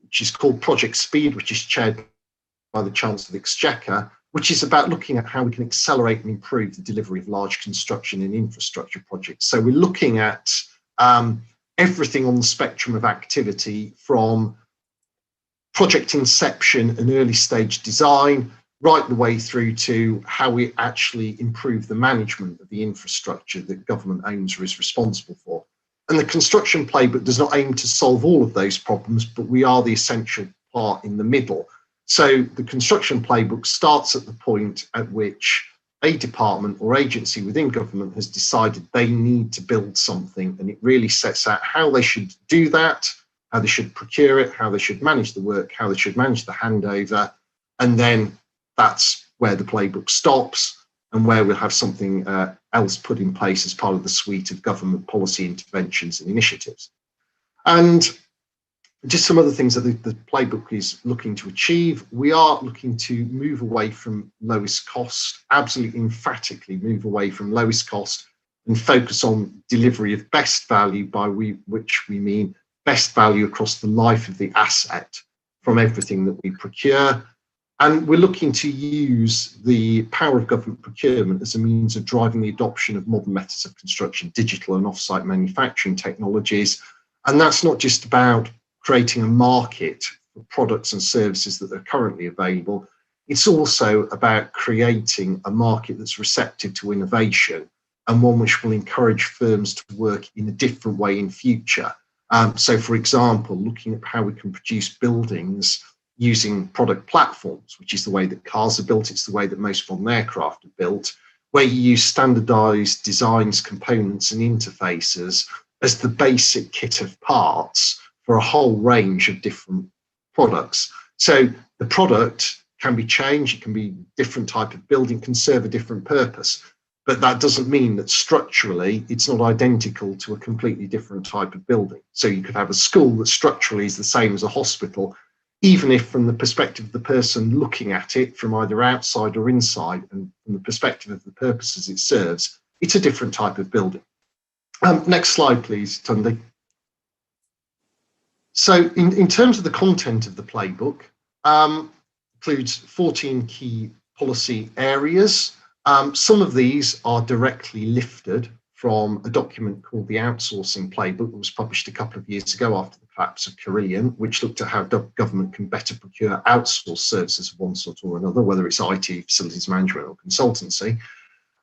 Speaker 1: which is called Project Speed, which is chaired by the Chancellor of the Exchequer, which is about looking at how we can accelerate and improve the delivery of large construction and infrastructure projects. So we're looking at everything on the spectrum of activity, from project inception and early stage design, right the way through to how we actually improve the management of the infrastructure that government owns or is responsible for. And the Construction Playbook does not aim to solve all of those problems, but we are the essential part in the middle. So the Construction Playbook starts at the point at which a department or agency within government has decided they need to build something, and it really sets out how they should do that, how they should procure it, how they should manage the work, how they should manage the handover, and then that's where the playbook stops, and where we'll have something else put in place as part of the suite of government policy interventions and initiatives. And just some other things that the playbook is looking to achieve. We are looking to move away from lowest cost, absolutely emphatically move away from lowest cost, and focus on delivery of best value, by which we mean best value across the life of the asset from everything that we procure. And we're looking to use the power of government procurement as a means of driving the adoption of modern methods of construction, digital and off-site manufacturing technologies. And that's not just about creating a market for products and services that are currently available. It's also about creating a market that's receptive to innovation, and one which will encourage firms to work in a different way in future. So, for example, looking at how we can produce buildings using product platforms, which is the way that cars are built, it's the way that most modern aircraft are built, where you use standardized designs, components and interfaces as the basic kit of parts for a whole range of different products. So the product can be changed, it can be different type of building, can serve a different purpose, but that doesn't mean that structurally it's not identical to a completely different type of building. So you could have a school that structurally is the same as a hospital, even if from the perspective of the person looking at it from either outside or inside, and from the perspective of the purposes it serves, it's a different type of building. Next slide, please, Tundi. So in terms of the content of the playbook, includes 14 key policy areas. Some of these are directly lifted from a document called the Outsourcing Playbook that was published a couple of years ago after the collapse of Carillion, which looked at how government can better procure outsourced services of one sort or another, whether it's IT, facilities management or consultancy.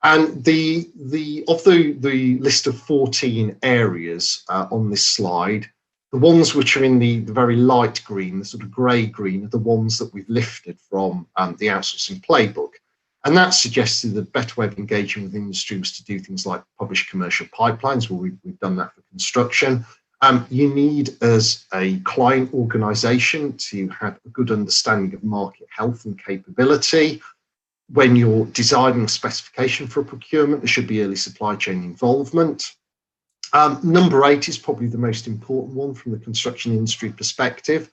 Speaker 1: And the list of 14 areas on this slide, the ones which are in the very light green, the sort of grey green, are the ones that we've lifted from the Outsourcing Playbook. And that suggested the better way of engaging with industry was to do things like publish commercial pipelines. Well, we've done that for construction. You need, as a client organisation, to have a good understanding of market health and capability. When you're designing a specification for a procurement, there should be early supply chain involvement. Number 8 is probably the most important one from the construction industry perspective,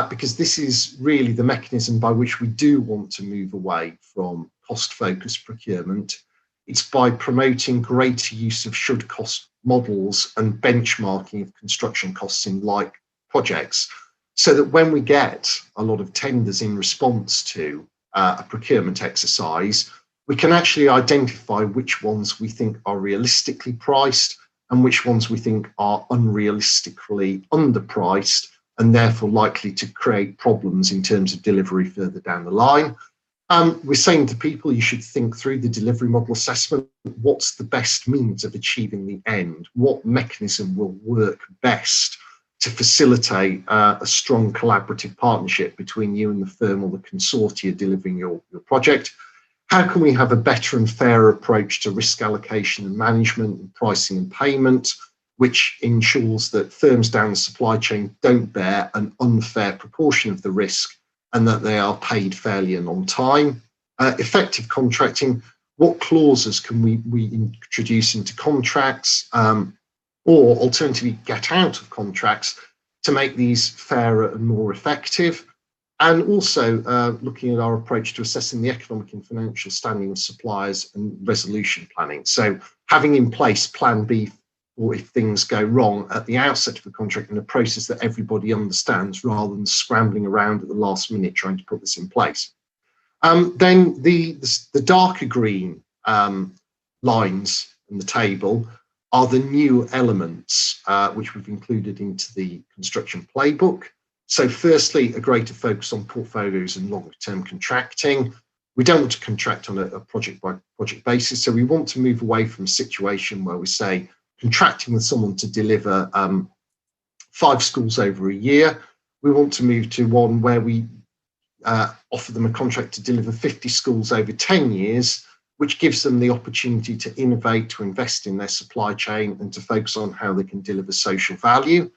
Speaker 1: because this is really the mechanism by which we do want to move away from cost-focused procurement. It's by promoting greater use of should-cost models and benchmarking of construction costs in like projects, so that when we get a lot of tenders in response to a procurement exercise, we can actually identify which ones we think are realistically priced and which ones we think are unrealistically underpriced and therefore likely to create problems in terms of delivery further down the line. We're saying to people, you should think through the delivery model assessment. What's the best means of achieving the end? What mechanism will work best to facilitate a strong collaborative partnership between you and the firm or the consortia delivering your project? How can we have a better and fairer approach to risk allocation and management and pricing and payment, which ensures that firms down the supply chain don't bear an unfair proportion of the risk and that they are paid fairly and on time? Effective contracting, what clauses can we introduce into contracts, or alternatively get out of contracts to make these fairer and more effective? And also looking at our approach to assessing the economic and financial standing of suppliers and resolution planning. So having in place plan B, or if things go wrong at the outset of the contract, in a process that everybody understands rather than scrambling around at the last minute trying to put this in place. Then the darker green lines in the table are the new elements which we've included into the construction playbook. So firstly, a greater focus on portfolios and longer-term contracting. We don't want to contract on a project-by-project basis, so we want to move away from a situation where we say contracting with someone to deliver 5 schools over a year. We want to move to one where we offer them a contract to deliver 50 schools over 10 years, which gives them the opportunity to innovate, to invest in their supply chain and to focus on how they can deliver social value.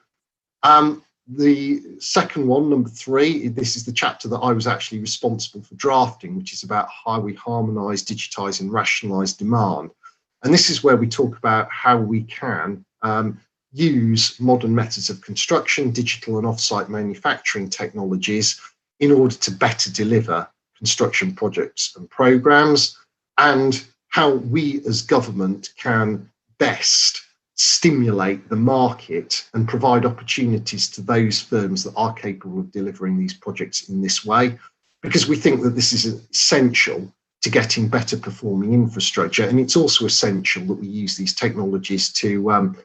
Speaker 1: The second one, number 3, this is the chapter that I was actually responsible for drafting, which is about how we harmonise, digitise and rationalise demand. And this is where we talk about how we can use modern methods of construction, digital and off-site manufacturing technologies in order to better deliver construction projects and programmes, and how we as government can best stimulate the market and provide opportunities to those firms that are capable of delivering these projects in this way, because we think that this is essential to getting better performing infrastructure. And it's also essential that we use these technologies to,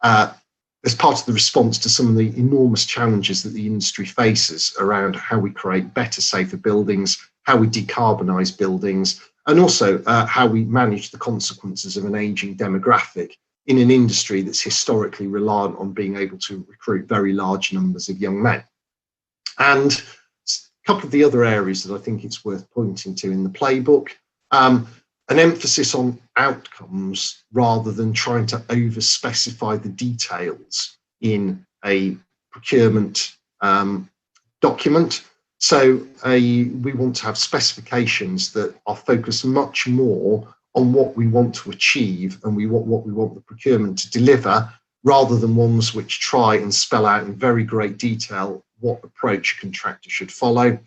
Speaker 1: as part of the response to some of the enormous challenges that the industry faces around how we create better, safer buildings, how we decarbonise buildings, and also how we manage the consequences of an ageing demographic in an industry that's historically reliant on being able to recruit very large numbers of young men. And a couple of the other areas that I think it's worth pointing to in the playbook, an emphasis on outcomes rather than trying to over-specify the details in a procurement document. So we want to have specifications that are focused much more on what we want to achieve and what we want the procurement to deliver, rather than ones which try and spell out in very great detail what approach contractor should follow.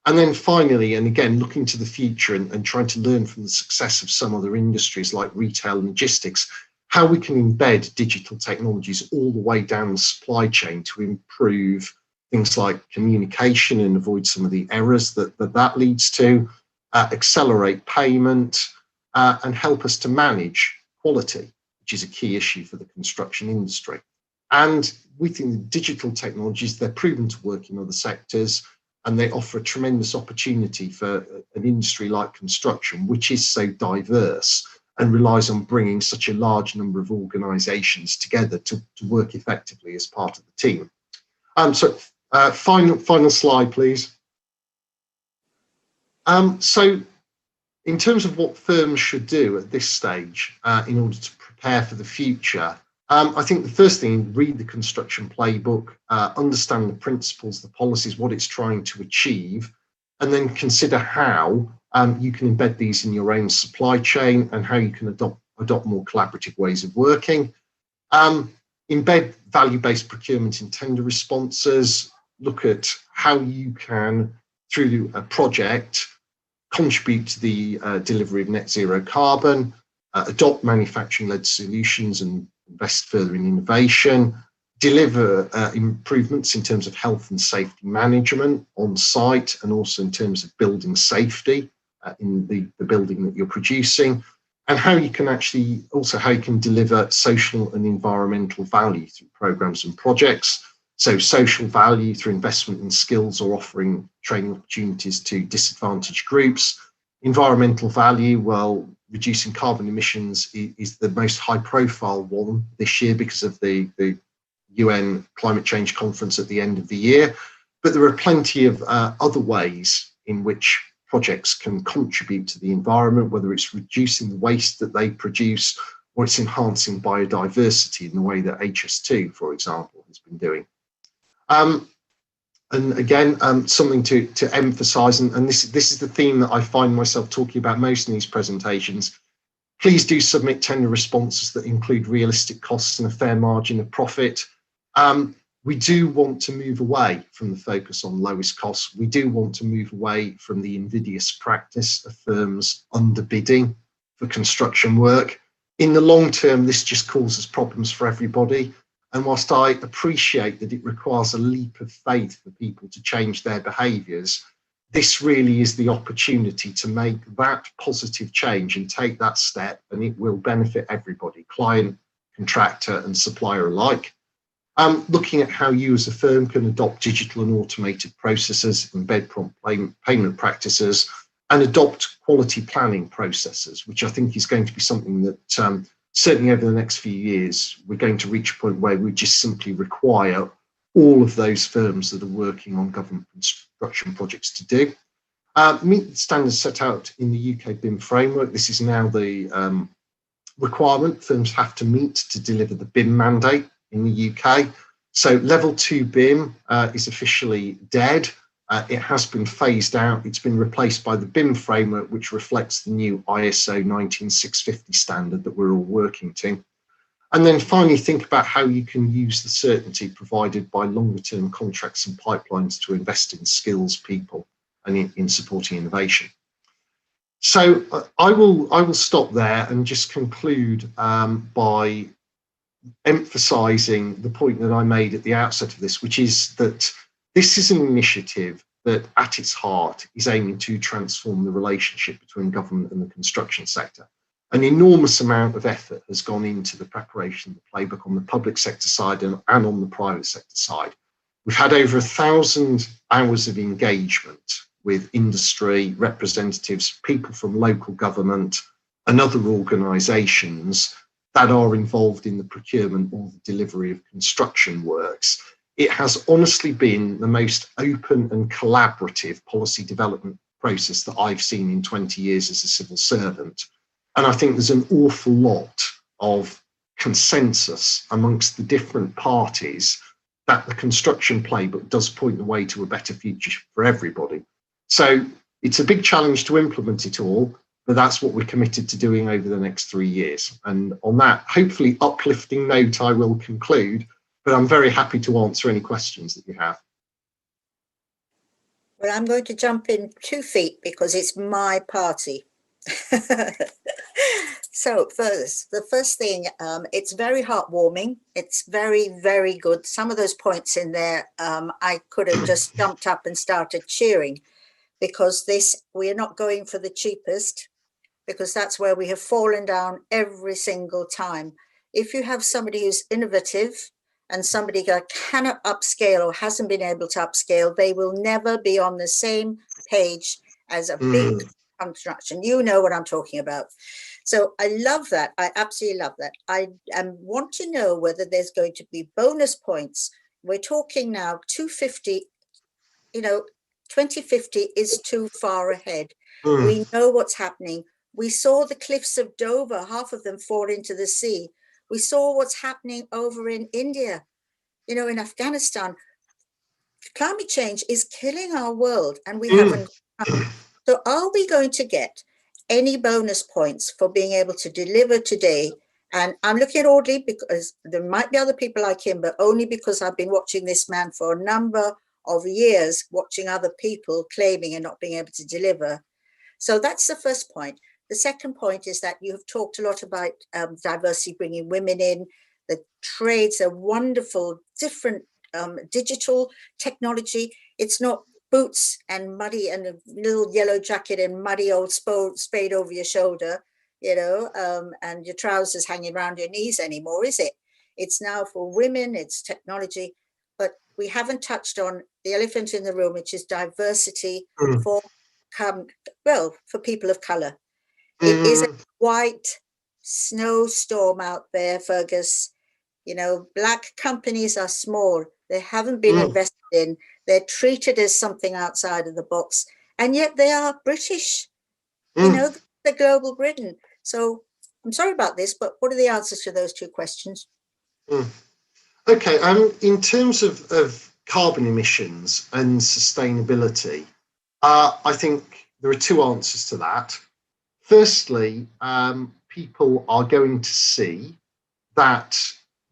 Speaker 1: And then finally, and again, looking to the future and trying to learn from the success of some other industries like retail and logistics, how we can embed digital technologies all the way down the supply chain to improve things like communication and avoid some of the errors that leads to, accelerate payment, and help us to manage quality, which is a key issue for the construction industry. And we think the digital technologies, they're proven to work in other sectors, and they offer a tremendous opportunity for an industry like construction, which is so diverse and relies on bringing such a large number of organisations together to work effectively as part of the team. Final slide, please. So in terms of what firms should do at this stage in order to prepare for the future, I think the first thing, read the construction playbook, understand the principles, the policies, what it's trying to achieve, and then consider how you can embed these in your own supply chain and how you can adopt more collaborative ways of working. Embed value-based procurement in tender responses, look at how you can, through a project, contribute to the delivery of net zero carbon, adopt manufacturing-led solutions and invest further in innovation, deliver improvements in terms of health and safety management on site, and also in terms of building safety in the building that you're producing, and how you can actually also how you can deliver social and environmental value through programs and projects. So social value through investment in skills or offering training opportunities to disadvantaged groups. Environmental value, well, reducing carbon emissions is the most high profile one this year because of the UN climate change conference at the end of the year. But there are plenty of other ways in which projects can contribute to the environment, whether it's reducing the waste that they produce or it's enhancing biodiversity in the way that HS2, for example, has been doing. And again, something to emphasize, and this is the theme that I find myself talking about most in these presentations. Please do submit tender responses that include realistic costs and a fair margin of profit. We do want to move away from the focus on lowest costs. We do want to move away from the invidious practice of firms underbidding for construction work. In the long term, this just causes problems for everybody. And whilst I appreciate that it requires a leap of faith for people to change their behaviours, this really is the opportunity to make that positive change and take that step, and it will benefit everybody, client, contractor and supplier alike. Looking at how you as a firm can adopt digital and automated processes, embed prompt payment practices, and adopt quality planning processes, which I think is going to be something that certainly over the next few years, we're going to reach a point where we just simply require all of those firms that are working on government construction projects to do. Meet the standards set out in the UK BIM framework. This is now the requirement firms have to meet to deliver the BIM mandate in the UK. So level 2 BIM is officially dead. It has been phased out. It's been replaced by the BIM framework, which reflects the new ISO 19650 standard that we're all working to. And then finally, think about how you can use the certainty provided by longer term contracts and pipelines to invest in skills, people, and in supporting innovation. So I will stop there and just conclude by emphasising the point that I made at the outset of this, which is that this is an initiative that at its heart is aiming to transform the relationship between government and the construction sector. An enormous amount of effort has gone into the preparation of the playbook on the public sector side and on the private sector side. We've had over 1,000 hours of engagement with industry representatives, people from local government and other organisations that are involved in the procurement or the delivery of construction works. It has honestly been the most open and collaborative policy development process that I've seen in 20 years as a civil servant. And I think there's an awful lot of consensus amongst the different parties that the construction playbook does point the way to a better future for everybody. So it's a big challenge to implement it all, but that's what we're committed to doing over the next 3 years. And on that hopefully uplifting note, I will conclude, but I'm very happy to answer any questions that you have.
Speaker 2: Well, I'm going to jump in 2 feet because it's my party. So the first thing, it's very heartwarming. It's very, very good. Some of those points in there, I could have just jumped up and started cheering, because we are not going for the cheapest, because that's where we have fallen down every single time. If you have somebody who's innovative and somebody that cannot upscale or hasn't been able to upscale, they will never be on the same page as a big construction. You know what I'm talking about. So I love that. I absolutely love that. I want to know whether there's going to be bonus points. We're talking now 250, 2050 is too far ahead. We know what's happening. We saw the cliffs of Dover, half of them fall into the sea. We saw what's happening over in India, you know, in Afghanistan. Climate change is killing our world, and we haven't. So are we going to get any bonus points for being able to deliver today? And I'm looking at Audley because there might be other people like him, but only because I've been watching this man for a number of years, watching other people claiming and not being able to deliver. So that's the first point. The second point is that you have talked a lot about diversity, bringing women in, the trades are wonderful, different digital technology. It's not boots and muddy and a little yellow jacket and muddy old spade over your shoulder, you know, and your trousers hanging around your knees anymore, is it? It's now for women, it's technology, but we haven't touched on the elephant in the room, which is diversity for people of color. It is a white snowstorm out there, Fergus. You know, black companies are small. They haven't been invested in. They're treated as something outside of the box, and yet they are British. You know, the global Britain. So I'm sorry about this, but what are the answers to those two questions?
Speaker 1: Okay, in terms of carbon emissions and sustainability, I think there are two answers to that. Firstly, people are going to see that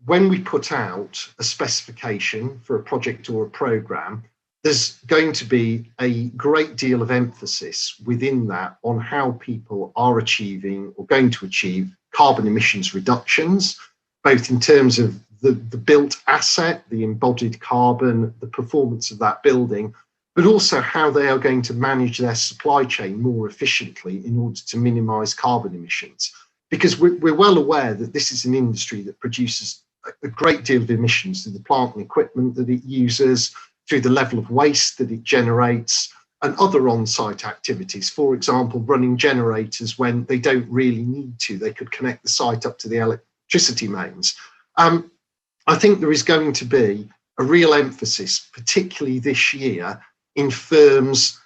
Speaker 1: when we put out a specification for a project or a program, there's going to be a great deal of emphasis within that on how people are achieving or going to achieve carbon emissions reductions, both in terms of the built asset, the embodied carbon, the performance of that building, but also how they are going to manage their supply chain more efficiently in order to minimise carbon emissions. Because we're well aware that this is an industry that produces a great deal of emissions through the plant and equipment that it uses, through the level of waste that it generates, and other on-site activities. For example, running generators when they don't really need to. They could connect the site up to the electricity mains. I think there is going to be a real emphasis, particularly this year, in firms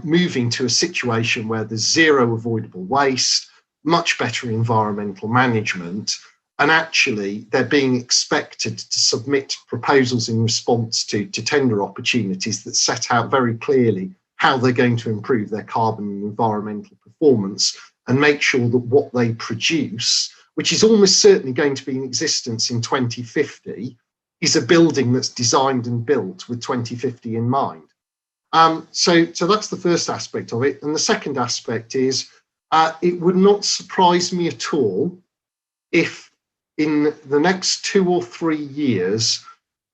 Speaker 1: moving to a situation where there's zero avoidable waste, much better environmental management, and actually they're being expected to submit proposals in response to tender opportunities that set out very clearly how they're going to improve their carbon and environmental performance and make sure that what they produce, which is almost certainly going to be in existence in 2050, is a building that's designed and built with 2050 in mind. So that's the first aspect of it. And the second aspect is it would not surprise me at all if in the next 2 or 3 years,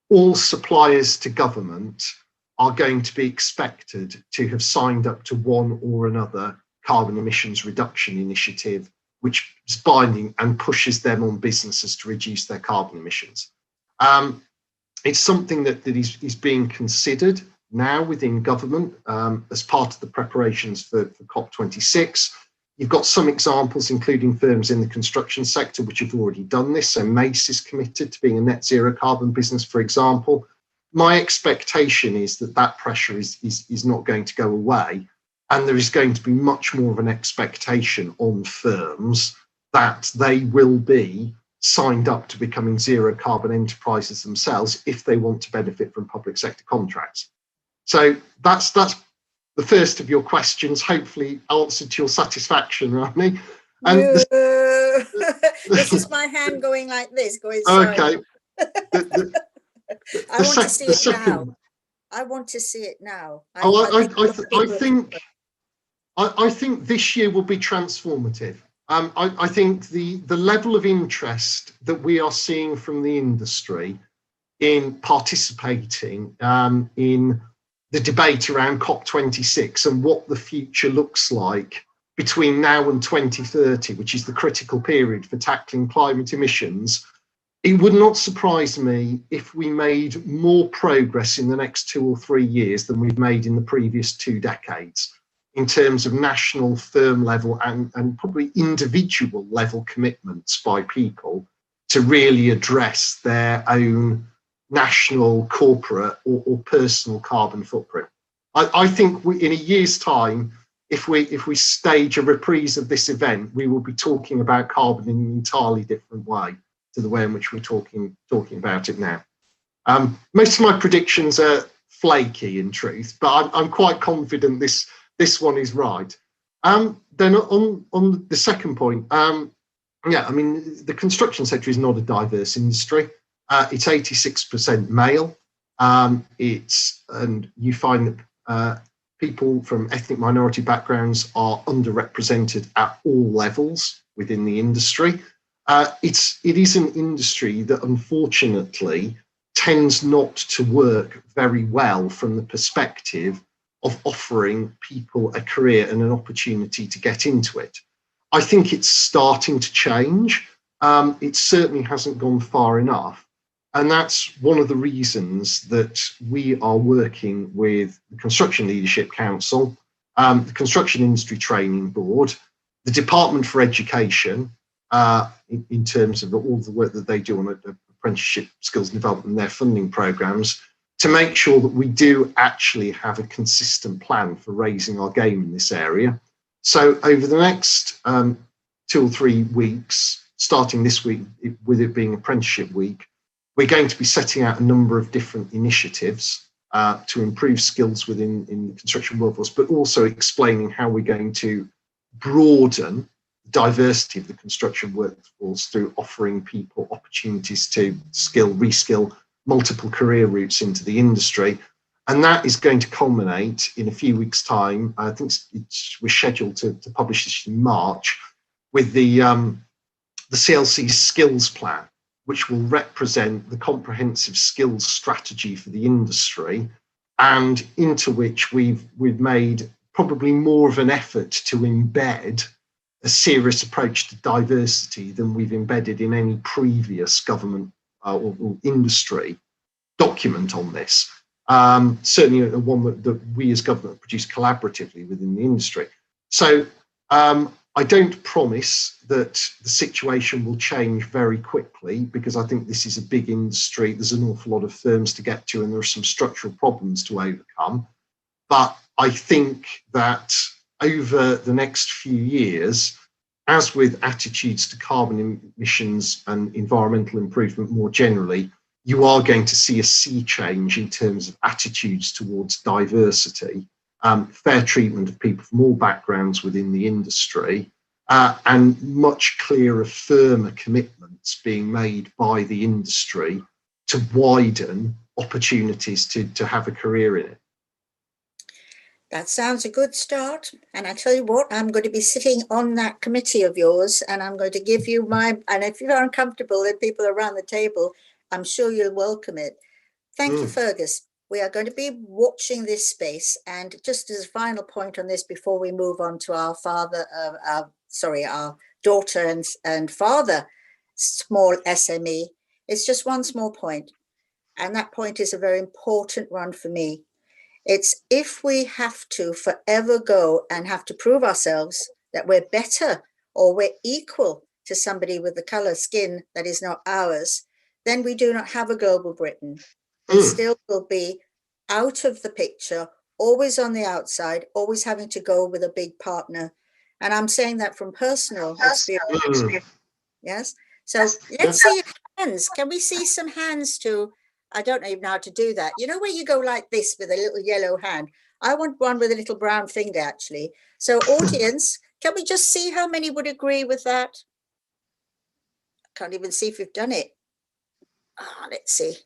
Speaker 1: all suppliers to government are going to be expected to have signed up to one or another carbon emissions reduction initiative, which is binding and pushes them on businesses to reduce their carbon emissions. It's something that is being considered now within government as part of the preparations for COP26. You've got some examples, including firms in the construction sector, which have already done this. So Mace is committed to being a net zero carbon business, for example. My expectation is that that pressure is not going to go away. And there is going to be much more of an expectation on firms that they will be signed up to becoming zero carbon enterprises themselves if they want to benefit from public sector contracts. So that's the first of your questions, hopefully answered to your satisfaction, Rani. And
Speaker 2: this is my hand going like this, going, sorry.
Speaker 1: Okay.
Speaker 2: I want to see it now. I want to see it now.
Speaker 1: I think this year will be transformative. I think the level of interest that we are seeing from the industry in participating in the debate around COP26 and what the future looks like between now and 2030, which is the critical period for tackling climate emissions, it would not surprise me if we made more progress in the next 2 or 3 years than we've made in the previous 2 decades in terms of national firm level and probably individual level commitments by people to really address their own national, corporate or personal carbon footprint. I think in a year's time, if we stage a reprise of this event, we will be talking about carbon in an entirely different way to the way in which we're talking about it now. Most of my predictions are flaky in truth, but I'm quite confident this one is right. Then on the second point, yeah, I mean, the construction sector is not a diverse industry. It's 86% male. And you find that people from ethnic minority backgrounds are underrepresented at all levels within the industry. It is an industry that unfortunately tends not to work very well from the perspective of offering people a career and an opportunity to get into it. I think it's starting to change. It certainly hasn't gone far enough. And that's one of the reasons that we are working with the Construction Leadership Council, the Construction Industry Training Board, the Department for Education, in terms of all the work that they do on apprenticeship skills development and their funding programs, to make sure that we do actually have a consistent plan for raising our game in this area. So over the next 2 or 3 weeks, starting this week with it being Apprenticeship Week, we're going to be setting out a number of different initiatives to improve skills within the construction workforce, but also explaining how we're going to broaden the diversity of the construction workforce through offering people opportunities to reskill, multiple career routes into the industry. And that is going to culminate in a few weeks' time. I think we're scheduled to publish this in March with the CLC skills plan, which will represent the comprehensive skills strategy for the industry, and into which we've made probably more of an effort to embed a serious approach to diversity than we've embedded in any previous government or industry document on this. Certainly one that we as government produce collaboratively within the industry. So I don't promise that the situation will change very quickly, because I think this is a big industry. There's an awful lot of firms to get to, and there are some structural problems to overcome. But I think that over the next few years, as with attitudes to carbon emissions and environmental improvement more generally, you are going to see a sea change in terms of attitudes towards diversity, fair treatment of people from all backgrounds within the industry, and much clearer, firmer commitments being made by the industry to widen opportunities to have a career in it.
Speaker 2: That sounds a good start. And I tell you what, I'm going to be sitting on that committee of yours, and I'm going to give you and if you're uncomfortable and people around the table, I'm sure you'll welcome it. Thank you, Fergus. We are going to be watching this space. And just as a final point on this, before we move on to our daughter and father small SME, it's just one small point. And that point is a very important one for me. It's if we have to forever go and have to prove ourselves that we're better or we're equal to somebody with the colour skin that is not ours, then we do not have a global Britain. We still will be out of the picture, always on the outside, always having to go with a big partner. And I'm saying that from personal experience. Yes. So let's see hands. Can we see some hands too? I don't even know how to do that. You know where you go like this with a little yellow hand? I want one with a little brown finger, actually. So audience, can we just see how many would agree with that? I can't even see if you've done it. Let's see.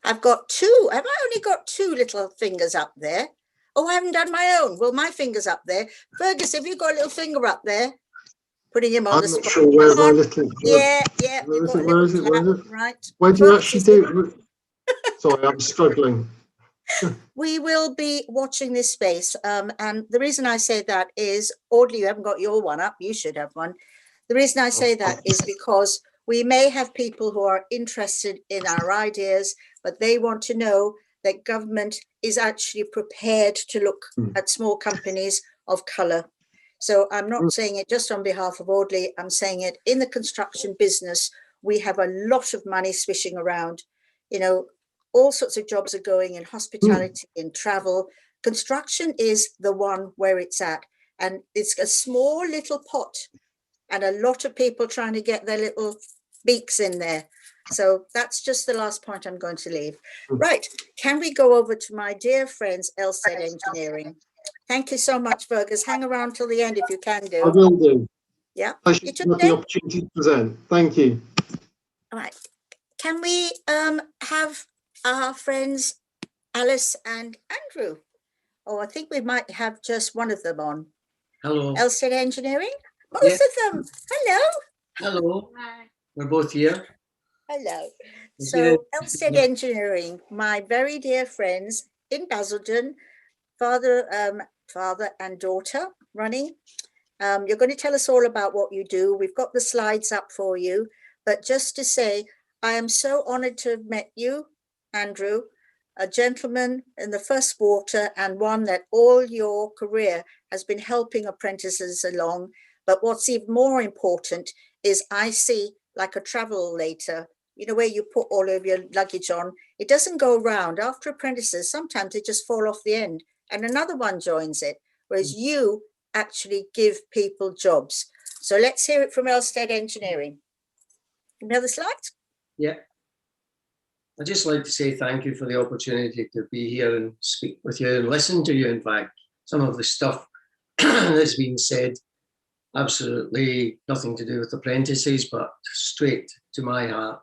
Speaker 2: I've got 2. Have I only got 2 little fingers up there? Oh, I haven't done my own. Well, my finger's up there. Fergus, have you got a little finger up there? Putting him on the spot.
Speaker 1: I'm not sure where my little...
Speaker 2: Yeah.
Speaker 1: Where is it?
Speaker 2: Right.
Speaker 1: Where do you actually do it? Sorry, I'm struggling.
Speaker 2: We will be watching this space. And the reason I say that is, Audley, you haven't got your one up. You should have one. The reason I say that is because we may have people who are interested in our ideas, but they want to know that government is actually prepared to look at small companies of colour. So I'm not saying it just on behalf of Audley. I'm saying it in the construction business. We have a lot of money swishing around. You know, all sorts of jobs are going in hospitality, in travel. Construction is the one where it's at, and it's a small little pot, and a lot of people trying to get their little beaks in there. So that's just the last point I'm going to leave. Right, can we go over to my dear friends, Elstead Engineering? Thank you so much, Fergus. Hang around till the end if you can do.
Speaker 1: I will do.
Speaker 2: Yeah.
Speaker 1: I should have the opportunity to present. Thank you.
Speaker 2: All right. Can we have our friends Alice and Andrew? Oh, I think we might have just one of them on.
Speaker 8: Hello.
Speaker 2: Elstead Engineering? Both
Speaker 8: Yeah.
Speaker 2: of them. Hello.
Speaker 8: Hello. We're both here.
Speaker 2: Hello.
Speaker 8: Is
Speaker 2: So
Speaker 8: it-
Speaker 2: Elstead
Speaker 8: yeah.
Speaker 2: Engineering, my very dear friends in Basildon, father and daughter running. You're going to tell us all about what you do. We've got the slides up for you, but just to say, I am so honored to have met you, Andrew, a gentleman in the first water and one that all your career has been helping apprentices along. But what's even more important is I see like a travel later, you know, where you put all of your luggage on, it doesn't go round. After apprentices, sometimes they just fall off the end and another one joins it, whereas you actually give people jobs. So let's hear it from Elstead Engineering. Another slide?
Speaker 8: Yeah. I'd just like to say thank you for the opportunity to be here and speak with you and listen to you. In fact, some of the stuff that's been said, absolutely nothing to do with apprentices, but straight to my heart.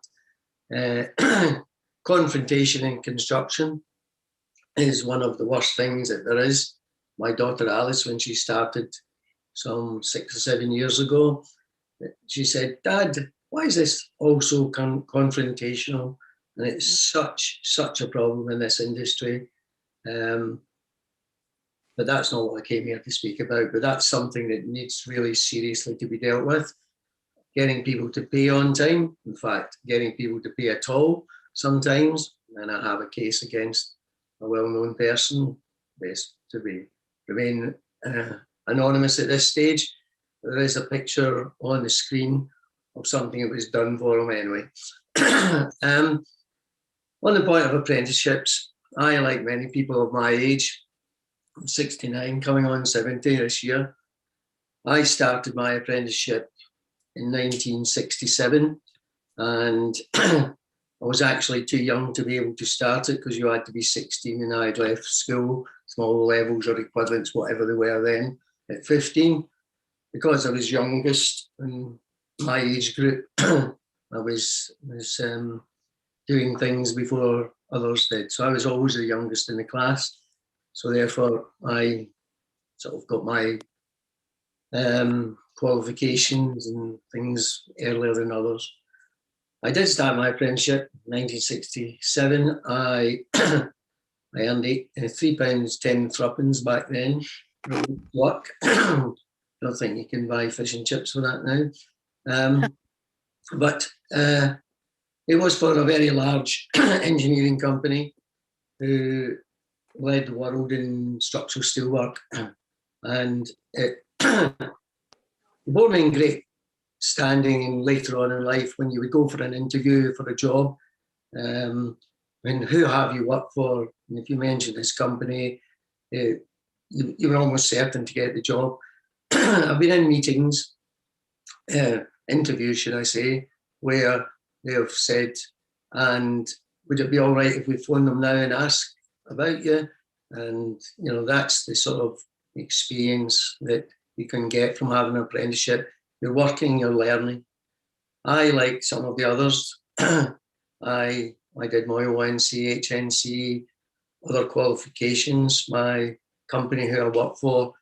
Speaker 8: Confrontation in construction is one of the worst things that there is. My daughter Alice, when she started some 6 or 7 years ago, she said, "Dad, why is this all so confrontational?" And it's such a problem in this industry. But that's not what I came here to speak about. But that's something that needs really seriously to be dealt with. Getting people to pay on time. In fact, getting people to pay at all sometimes. And I have a case against a well-known person, best to remain anonymous at this stage. There is a picture on the screen of something that was done for him anyway. On the point of apprenticeships, I, like many people of my age, I'm 69, coming on 70 this year, I started my apprenticeship in 1967, and I was actually too young to be able to start it because you had to be 16 and I had left school, small levels or equivalents, whatever they were then, at 15. Because I was youngest in my age group, I was doing things before others did. So I was always the youngest in the class. So therefore, I sort of got my qualifications and things earlier than others. I did start my apprenticeship in 1967. I earned £3.10 threepence back then. Work. Don't think you can buy fish and chips for that now. But it was for a very large engineering company who led the world in structural steelwork. And it brought me in great standing, and later on in life when you would go for an interview for a job, and who have you worked for? And if you mentioned this company, you were almost certain to get the job. I've been in meetings, interviews, should I say, where they have said, "And would it be all right if we phone them now and ask about you?" And you know, that's the sort of experience that you can get from having an apprenticeship. You're working, you're learning. I, like some of the others, I did my ONC, HNC, other qualifications. My company who I work for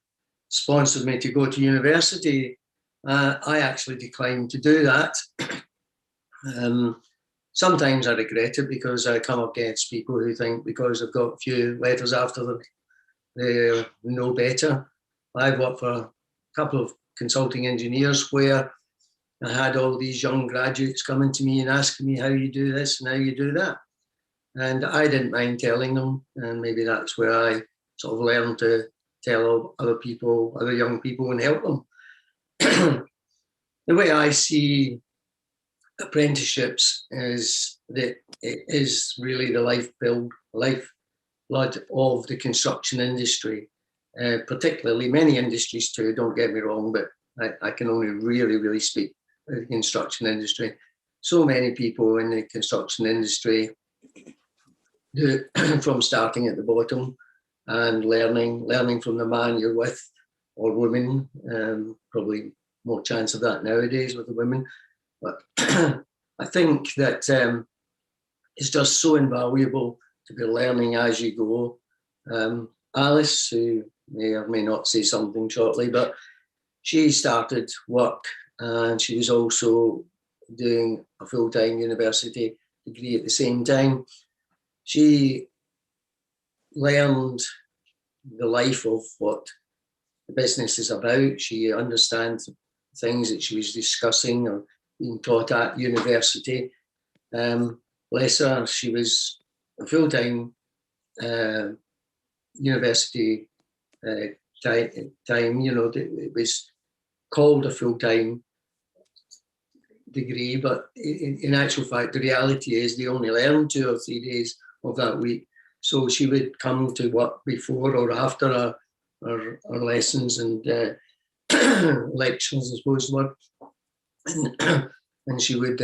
Speaker 8: sponsored me to go to university. I actually declined to do that. Sometimes I regret it because I come up against people who think because they've got a few letters after them, they know better. I've worked for a couple of consulting engineers where I had all these young graduates coming to me and asking me how you do this and how you do that. And I didn't mind telling them. And maybe that's where I sort of learned to tell other people, other young people, and help them. The way I see apprenticeships is that it is really the blood of the construction industry, particularly many industries too, don't get me wrong, but I can only really speak of the construction industry. So many people in the construction industry do from starting at the bottom and learning from the man you're with, or women, probably more chance of that nowadays with the women. But I think that it's just so invaluable to be learning as you go. Alice, who may or may not say something shortly, but she started work and she was also doing a full-time university degree at the same time. She learned the life of what the business is about. She understands things that she was discussing or being taught at university. Bless her, she was a full-time university time, you know, it was called a full-time degree, but in actual fact, the reality is they only learned 2 or 3 days of that week. So she would come to work before or after our lessons and lectures, I suppose the word, and she would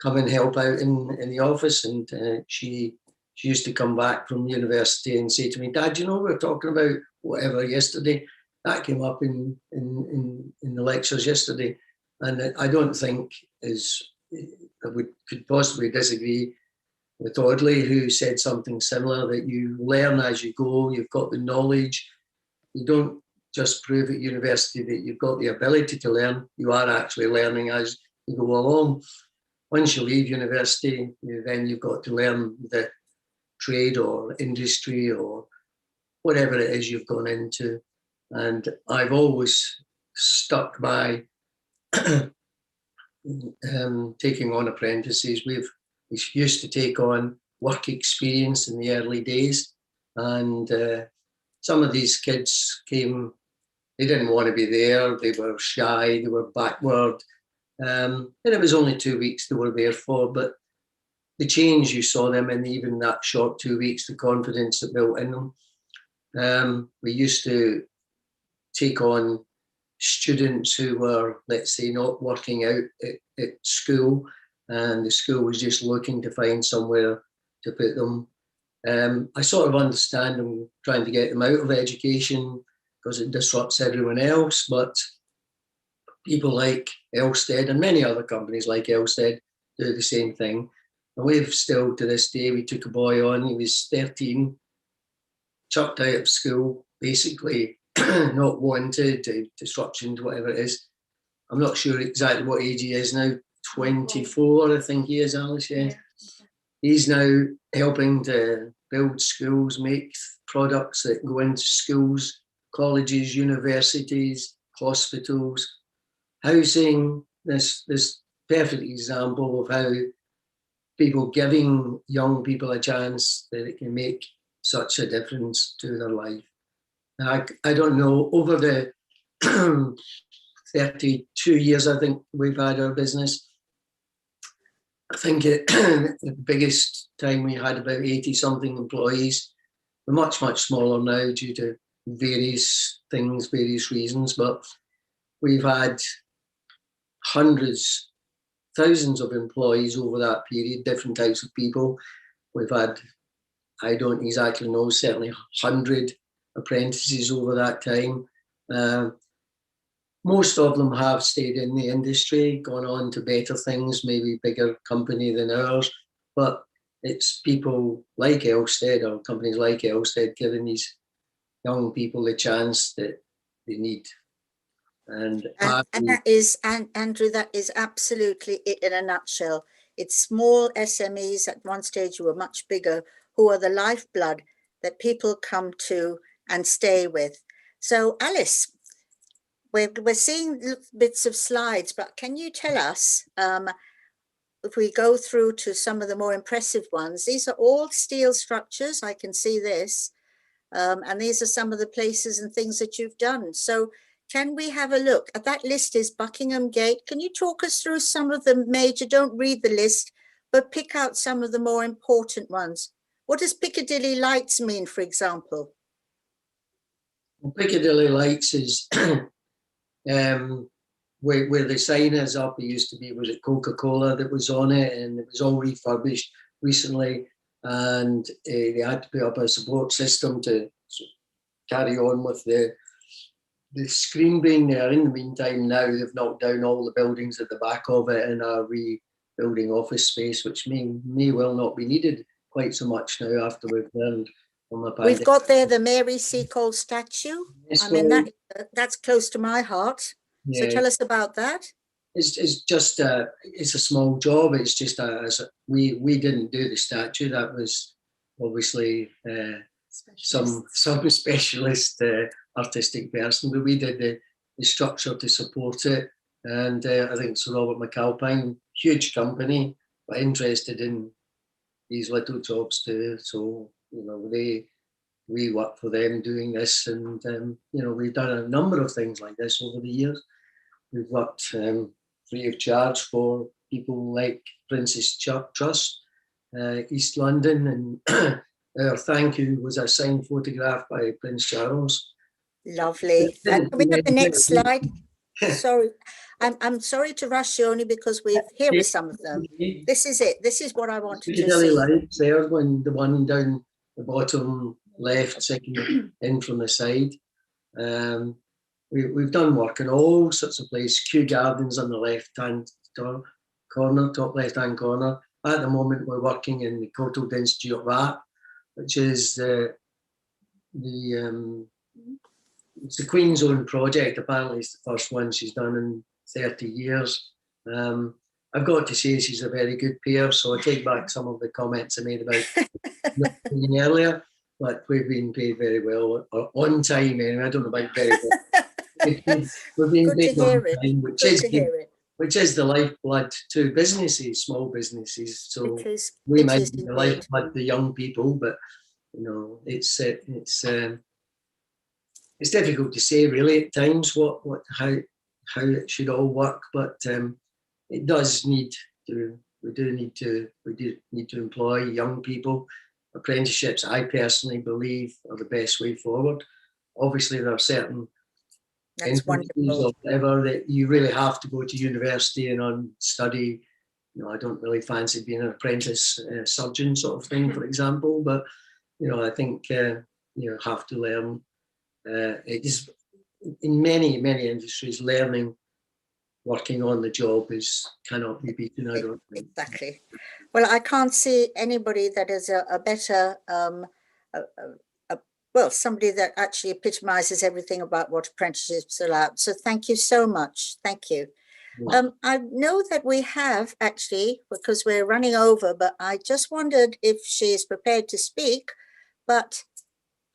Speaker 8: come and help out in the office. And she used to come back from university and say to me, "Dad, you know, we were talking about whatever yesterday. That came up in the lectures yesterday." And I don't think could possibly disagree with Audley, who said something similar, that you learn as you go. You've got the knowledge. You don't just prove at university that you've got the ability to learn. You are actually learning as you go along. Once you leave university, then you've got to learn the trade or industry or whatever it is you've gone into. And I've always stuck by taking on apprentices. We used to take on work experience in the early days, and some of these kids came, they didn't want to be there, they were shy, they were backward, and it was only 2 weeks they were there for, but the change you saw them in, even that short 2 weeks, the confidence that built in them. We used to take on students who were, let's say, not working out at school, and the school was just looking to find somewhere to put them. I sort of understand them trying to get them out of education because it disrupts everyone else, but people like Elstead and many other companies like Elstead do the same thing. And we've still, to this day, we took a boy on, he was 13, chucked out of school, basically not wanted, disruptions, whatever it is. I'm not sure exactly what age he is now, 24, I think he is, Alice, yeah. He's now helping to build schools, make products that go into schools, colleges, universities, hospitals, housing. This perfect example of how people giving young people a chance that it can make such a difference to their life. I don't know, over the 32 years I think we've had our business, I think the biggest time we had about 80 something employees. We're much smaller now due to various things, various reasons, but we've had hundreds, thousands of employees over that period, different types of people. We've had, I don't exactly know, certainly 100 apprentices over that time. Most of them have stayed in the industry, gone on to better things, maybe bigger company than ours, but it's people like Elstead or companies like Elstead giving these young people the chance that they need. And
Speaker 2: that is, and Andrew, that is absolutely it in a nutshell. It's small SMEs at one stage who are much bigger, who are the lifeblood that people come to and stay with. So Alice, we're seeing bits of slides, but can you tell us, if we go through to some of the more impressive ones, these are all steel structures, I can see this, and these are some of the places and things that you've done. So can we have a look at that list? Is Buckingham Gate. Can you talk us through some of the major, don't read the list, but pick out some of the more important ones? What does Piccadilly Lights mean, for example?
Speaker 8: Well, Piccadilly Lights is where the sign is up. It used to be, was it Coca-Cola that was on it, and it was all refurbished recently, and they had to put up a support system to carry on with the screen being there. In the meantime, now they've knocked down all the buildings at the back of it and are rebuilding office space, which may well not be needed quite so much now after we've learned from the pandemic.
Speaker 2: We've got there the Mary Seacole statue. I mean, that's close to my heart. So tell us about that.
Speaker 8: It's just it's a small job. It's just we didn't do the statue. That was obviously some specialist artistic person, but we did the structure to support it. And I think Sir Robert McAlpine, huge company, but interested in these little jobs too. So we work for them doing this, and we've done a number of things like this over the years. We've worked free of charge for people like Prince's Trust, East London, and our thank you was a signed photograph by Prince Charles.
Speaker 2: Lovely. Can we have the next slide? Sorry, I'm sorry to rush you, only because here are some of them. This is it. This is what I wanted to see.
Speaker 8: Lights there, the one down the bottom left, second in from the side. We've done work in all sorts of places. Kew Gardens on the left-hand corner, top left-hand corner. At the moment, we're working in the Courtauld Institute of Art, which is it's the Queen's own project. Apparently, it's the first one she's done in 30 years. I've got to say she's a very good peer, so I take back some of the comments I made about earlier, but we've been paid very well, or on time anyway. I don't know about very well. We've been paid on time, which is the lifeblood to businesses, small businesses. So we might be the lifeblood to young people, but it's difficult to say really at times how it should all work, but it does need to. We do need to employ young people. Apprenticeships, I personally believe, are the best way forward. Obviously, there are certain industries or whatever that you really have to go to university and study. I don't really fancy being an apprentice surgeon sort of thing, for example. But I think you have to learn. It is in many industries, learning, working on the job cannot be beaten. I don't think.
Speaker 2: Exactly. Well, I can't see anybody that is a better, somebody that actually epitomizes everything about what apprenticeships are about. So thank you so much. Thank you. I know that we have actually, because we're running over, but I just wondered if she is prepared to speak. But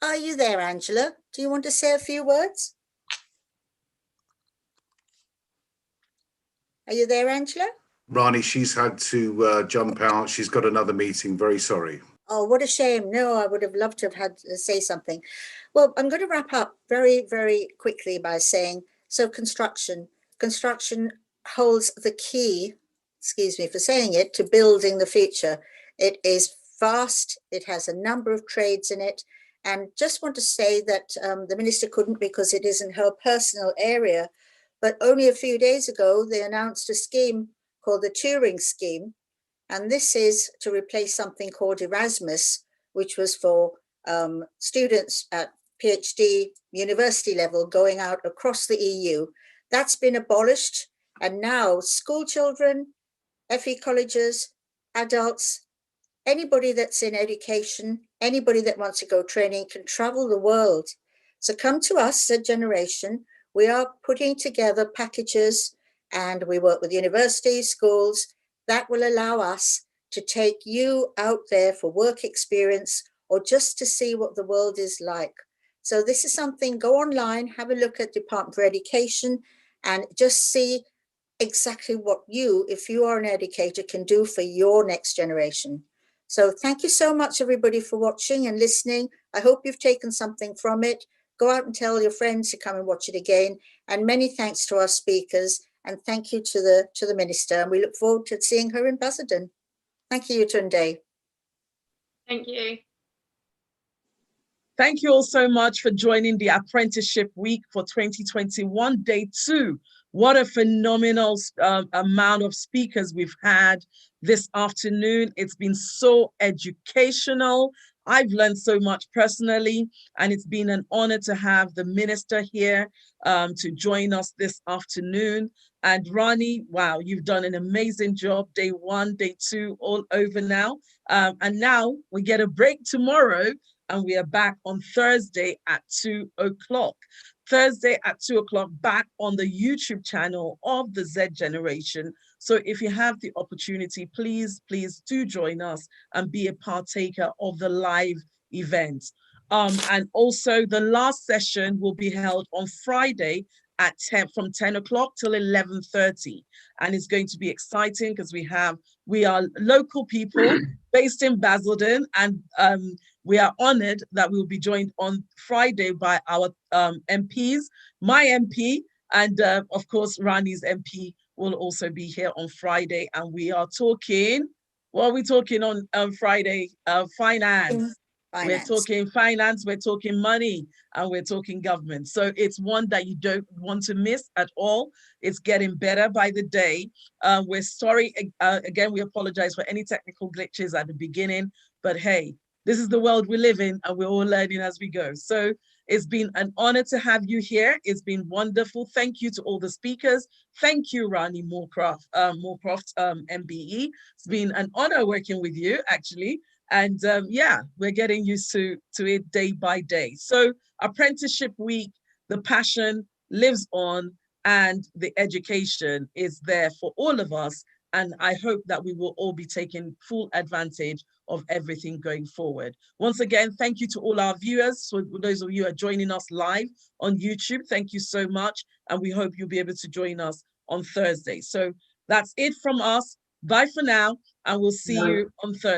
Speaker 2: are you there, Angela? Do you want to say a few words? Are you there, Angela?
Speaker 6: Rani, she's had to jump out. She's got another meeting. Very sorry.
Speaker 2: Oh, what a shame. No, I would have loved to have had to say something. Well, I'm going to wrap up very, very quickly by saying, so construction holds the key, excuse me for saying it, to building the future. It is vast. It has a number of trades in it. And just want to say that the minister couldn't because it isn't her personal area. But only a few days ago, they announced a scheme called the Turing Scheme. And this is to replace something called Erasmus, which was for students at PhD university level going out across the EU. That's been abolished. And now school children, FE colleges, adults, anybody that's in education, anybody that wants to go training can travel the world. So come to us at Generation. We are putting together packages and we work with universities, schools, that will allow us to take you out there for work experience or just to see what the world is like. So this is something, go online, have a look at Department for Education and just see exactly what you, if you are an educator, can do for your next generation. So thank you so much, everybody, for watching and listening. I hope you've taken something from it. Go out and tell your friends to come and watch it again. And many thanks to our speakers. And thank you to the minister. And we look forward to seeing her in Basildon. Thank you, Tunde.
Speaker 9: Thank you.
Speaker 3: Thank you all so much for joining the Apprenticeship Week for 2021, day 2. What a phenomenal amount of speakers we've had this afternoon. It's been so educational. I've learned so much personally, and it's been an honor to have the minister here to join us this afternoon. And Rani, wow, you've done an amazing job. Day 1, day 2, all over now. And now we get a break tomorrow, and we are back on Thursday at 2 o'clock. Thursday at 2 o'clock, back on the YouTube channel of the Z Generation. So if you have the opportunity, please do join us and be a partaker of the live event. And also the last session will be held on Friday at from 10 o'clock till 11:30. And it's going to be exciting because we are local people based in Basildon, and we are honored that we will be joined on Friday by our MPs, my MP, and of course, Rani's MP will also be here on Friday. And we are talking, what are we talking on Friday? Finance. We're talking finance, we're talking money, and we're talking government. So it's one that you don't want to miss at all. It's getting better by the day. We're sorry, again, we apologize for any technical glitches at the beginning, but hey, this is the world we live in, and we're all learning as we go. So it's been an honor to have you here. It's been wonderful. Thank you to all the speakers. Thank you, Rani Moorcroft, MBE. It's been an honor working with you, actually. And yeah, we're getting used to it day by day. So Apprenticeship Week, the passion lives on, and the education is there for all of us. And I hope that we will all be taking full advantage of everything going forward. Once again, thank you to all our viewers. So those of you who are joining us live on YouTube, thank you so much. And we hope you'll be able to join us on Thursday. So that's it from us. Bye for now, and we'll see you on Thursday.